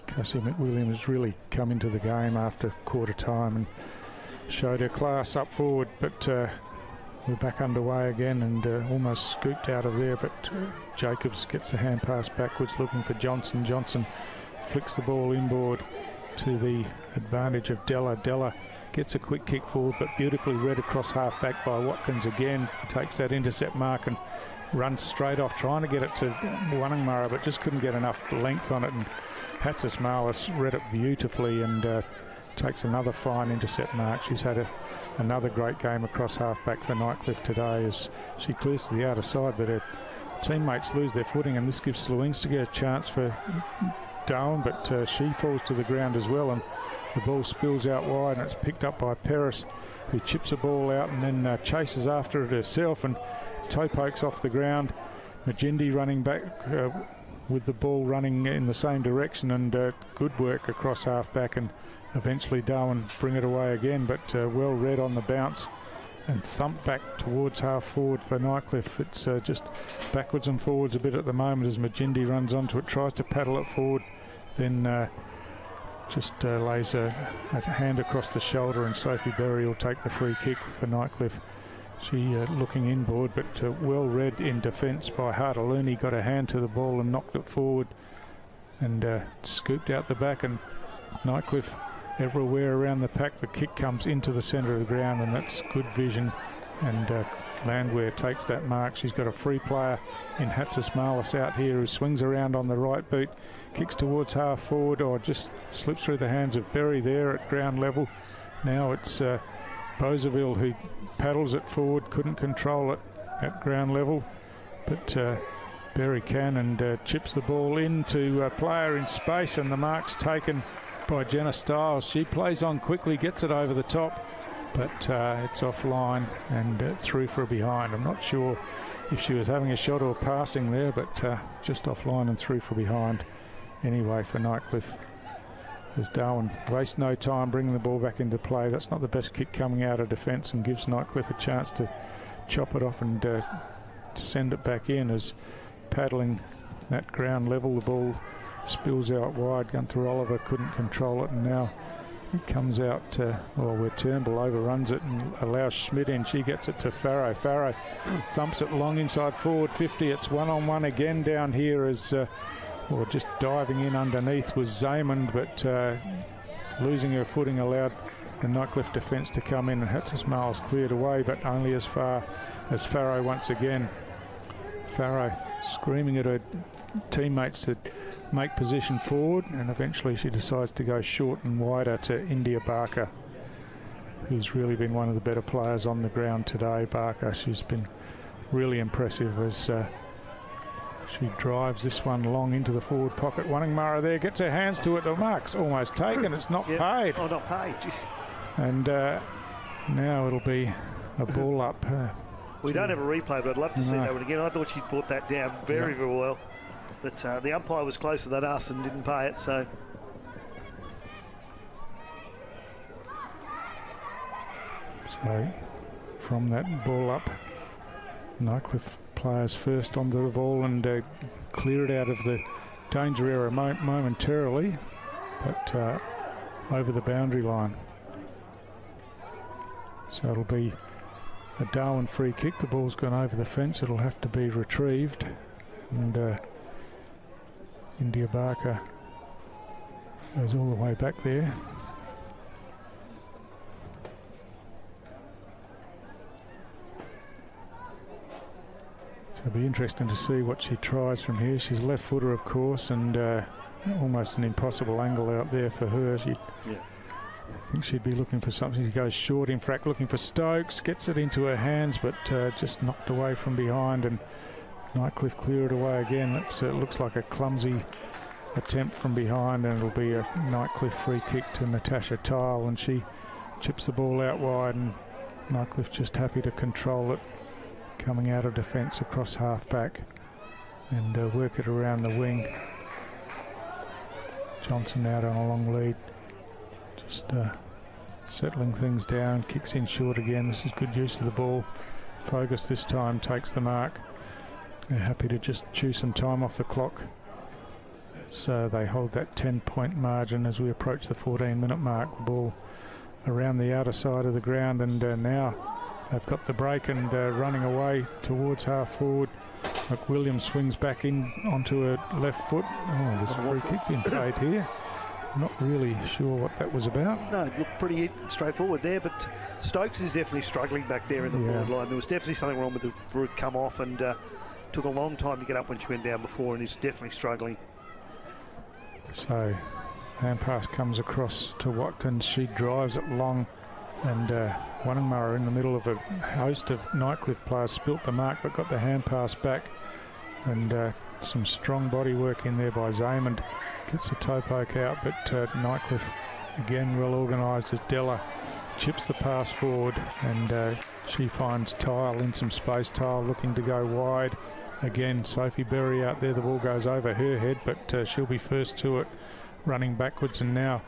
Cassie McWilliam has really come into the game after quarter time and showed her class up forward. But we're back underway again and almost scooped out of there, but Jacobs gets the hand pass backwards looking for Johnson. Johnson flicks the ball inboard to the advantage of Della. Della gets a quick kick forward, but beautifully read across half back by Watkins again. Takes that intercept mark and runs straight off, trying to get it to Wannangmurra, but just couldn't get enough length on it. And Hatzis read it beautifully and takes another fine intercept mark. She's had another great game across half-back for Nightcliff today as she clears to the outer side, but her teammates lose their footing, and this gives Slewinski a chance for Darwin, but she falls to the ground as well, and the ball spills out wide, and it's picked up by Paris, who chips a ball out and then chases after it herself, and toe pokes off the ground. Majindi running back with the ball running in the same direction, and good work across half-back, and eventually Darwin bring it away again, but well read on the bounce and thumped back towards half forward for Nightcliff. It's just backwards and forwards a bit at the moment as Majindi runs onto it, tries to paddle it forward, then just lays a hand across the shoulder, and Sophie Berry will take the free kick for Nightcliff. She looking inboard, but well read in defence by Hartaluni, got a hand to the ball and knocked it forward and scooped out the back, and Nightcliff everywhere around the pack. The kick comes into the centre of the ground, and that's good vision, and Landwehr takes that mark. She's got a free player in Hatzis Marlis out here who swings around on the right boot, kicks towards half forward, or just slips through the hands of Berry there at ground level. Now it's Boseville who paddles it forward, couldn't control it at ground level, but Berry can, and chips the ball into a player in space, and the mark's taken by Jenna Stiles. She plays on quickly, gets it over the top, but it's offline and through for a behind. I'm not sure if she was having a shot or passing there, but just offline and through for behind anyway for Nightcliff. As Darwin wastes no time bringing the ball back into play. That's not the best kick coming out of defence, and gives Nightcliff a chance to chop it off and send it back in. As paddling at ground level, the ball spills out wide. Gunter Oliver couldn't control it, and now it comes out where Turnbull overruns it and allows Schmidt in. She gets it to Farrow. Farrow thumps it long inside forward 50. It's 1-on-1 again down here as just diving in underneath was Zaymond, but losing her footing allowed the Nightcliff defence to come in, and Hatzis Miles cleared away, but only as far as Farrow once again. Farrow screaming at her teammates to make position forward, and eventually she decides to go short and wider to India Barker, who's really been one of the better players on the ground today. Barker, she's been really impressive as she drives this one long into the forward pocket. Wannangmurra there gets her hands to it. The mark's almost taken. It's not paid. Oh, not paid. And now it'll be a ball up. We don't have a replay, but I'd love to see that one again. I thought she brought that down very, very well. But the umpire was closer than us and didn't pay it, so... So, from that ball up, Nightcliff players first onto the ball and clear it out of the danger area momentarily, but over the boundary line. So it'll be a Darwin free kick. The ball's gone over the fence. It'll have to be retrieved, and India Barker Goes all the way back there. So it'll be interesting to see what she tries from here. She's a left footer, of course, and almost an impossible angle out there for her. I think she'd be looking for something to go short. In fact, looking for Stokes, gets it into her hands, but just knocked away from behind, and Nightcliff clear it away again. It looks like a clumsy attempt from behind, and it'll be a Nightcliff free kick to Natasha Tile, and she chips the ball out wide, and Nightcliff just happy to control it, coming out of defence across half back and work it around the wing. Johnson out on a long lead, just settling things down, kicks in short again. This is good use of the ball. Fogus this time takes the mark. They're happy to just chew some time off the clock, so they hold that 10-point margin as we approach the 14-minute mark. The ball around the outer side of the ground, and now they've got the break and running away towards half forward. McWilliams swings back in onto her left foot. Oh, there's a free kick being played here. Not really sure what that was about. No, it looked pretty straightforward there, but Stokes is definitely struggling back there in the forward line. There was definitely something wrong with the route come off, and took a long time to get up when she went down before, and he's definitely struggling. So hand pass comes across to Watkins. She drives it long, and Wannamara in the middle of a host of Nightcliff players spilt the mark, but got the hand pass back, and some strong body work in there by Zaymond. Gets the toe poke out, but Nightcliff again well organised as Della chips the pass forward, and she finds Tile in some space. Tile looking to go wide. Again, Sophie Berry out there. The ball goes over her head, but she'll be first to it, running backwards, and now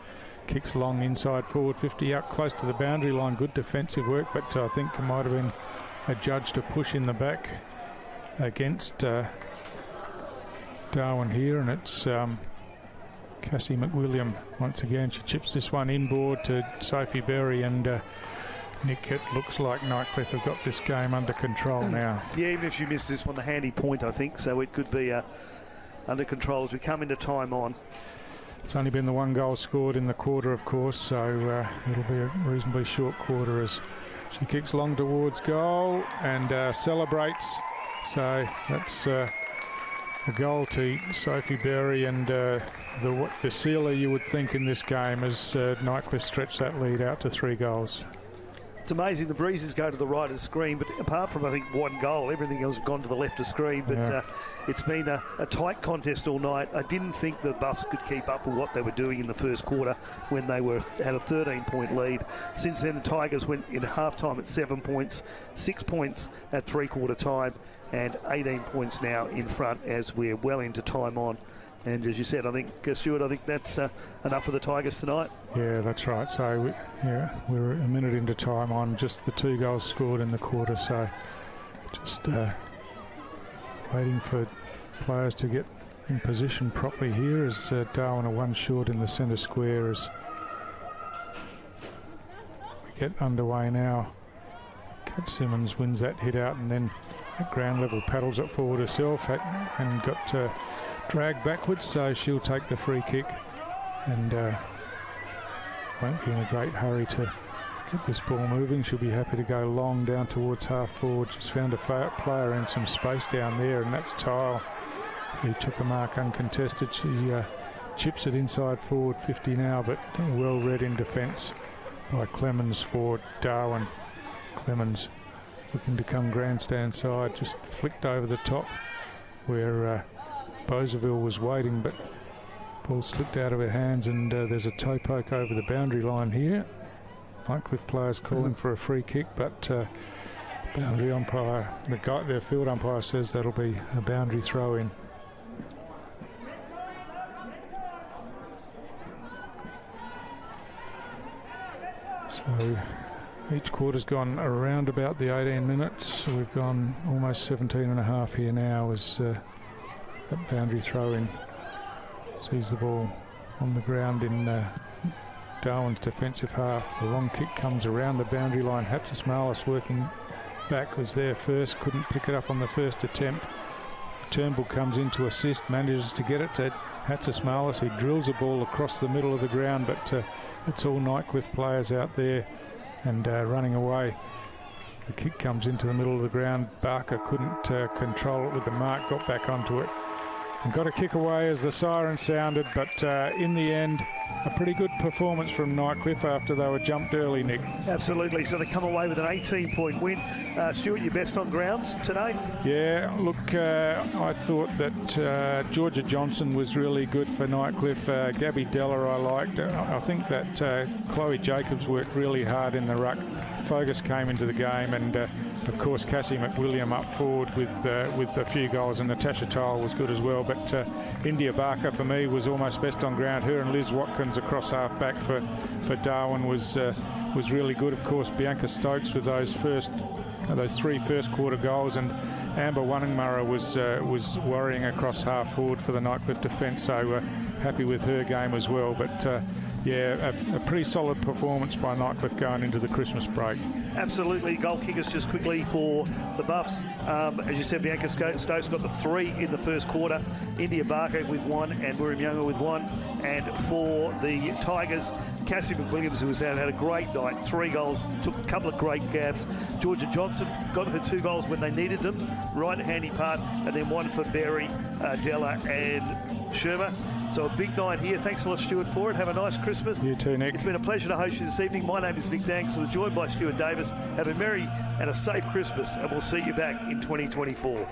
kicks long inside forward 50 out close to the boundary line. Good defensive work, but I think it might have been adjudged a push in the back against Darwin here, and it's Cassie McWilliam once again. She chips this one inboard to Sophie Berry, and Nick, it looks like Nightcliff have got this game under control now. Yeah, even if she missed this one, the handy point, I think, so it could be under control as we come into time on. It's only been the one goal scored in the quarter, of course, so it'll be a reasonably short quarter as she kicks long towards goal and celebrates. So that's a goal to Sophie Berry, and the sealer, you would think, in this game as Nightcliff stretched that lead out to 3 goals. It's amazing the breezes go to the right of the screen, but apart from, I think, one goal, everything else has gone to the left of screen. But it's been a tight contest all night. I didn't think the Buffs could keep up with what they were doing in the first quarter when they had a 13-point lead. Since then, the Tigers went in half-time at 7 points, 6 points at three-quarter time, and 18 points now in front as we're well into time on. And as you said, I think, Stuart, I think that's enough for the Tigers tonight. Yeah, that's right. So, we're a minute into time on just the 2 goals scored in the quarter. So, just waiting for players to get in position properly here as Darwin are 1 short in the centre square as we get underway now. Kat Simmons wins that hit out, and then at ground level paddles it forward herself and got dragged backwards, so she'll take the free kick and won't be in a great hurry to get this ball moving. She'll be happy to go long down towards half forward. She's found a player in some space down there, and that's Tile, who took a mark uncontested. She chips it inside forward 50 now, but well read in defence by Clemens for Darwin. Clemens looking to come grandstand side, just flicked over the top where Boseville was waiting, but ball slipped out of her hands, and there's a toe poke over the boundary line here. Nightcliff players calling for a free kick, but boundary umpire, their field umpire says that'll be a boundary throw in. So each quarter's gone around about the 18 minutes. We've gone almost 17 and a half here now as that boundary throw in sees the ball on the ground in Darwin's defensive half. The long kick comes around the boundary line. Hatzismalis working back, was there first, couldn't pick it up on the first attempt. Turnbull comes in to assist, manages to get it to Hatzismalis, who drills a ball across the middle of the ground, but it's all Nightcliff players out there and running away. The kick comes into the middle of the ground. Barker couldn't control it with the mark, got back onto it and got a kick away as the siren sounded, but in the end, a pretty good performance from Nightcliff after they were jumped early, Nick. Absolutely, so they come away with an 18-point win. Stuart, your best on grounds today? Yeah, look, I thought that Georgia Johnson was really good for Nightcliff. Gabby Della I liked. I think that Chloe Jacobs worked really hard in the ruck. Fogus came into the game, and of course Cassie McWilliam up forward with a few goals, and Natasha Tile was good as well. But India Barker for me was almost best on ground. Her and Liz Watkins across half back for Darwin was really good. Of course Bianca Stokes with those three first quarter goals, and Amber Wanningmurra was worrying across half forward for the Nightcliff defence. So happy with her game as well. But yeah, a pretty solid performance by Nightcliff going into the Christmas break. Absolutely. Goal kickers just quickly for the Buffs. As you said, Bianca Stokes got the 3 in the first quarter. India Barker with 1 and Miriam Younger with 1. And for the Tigers, Cassie McWilliams, who was out, had a great night. 3 goals, took a couple of great gabs. Georgia Johnson got her 2 goals when they needed them, right handy part, and then 1 for Berry, Della and Sherma. So a big night here. Thanks a lot, Stuart, for it. Have a nice Christmas. You too, Nick. It's been a pleasure to host you this evening. My name is Nick Danks. I was joined by Stuart Davis. Have a merry and a safe Christmas, and we'll see you back in 2024.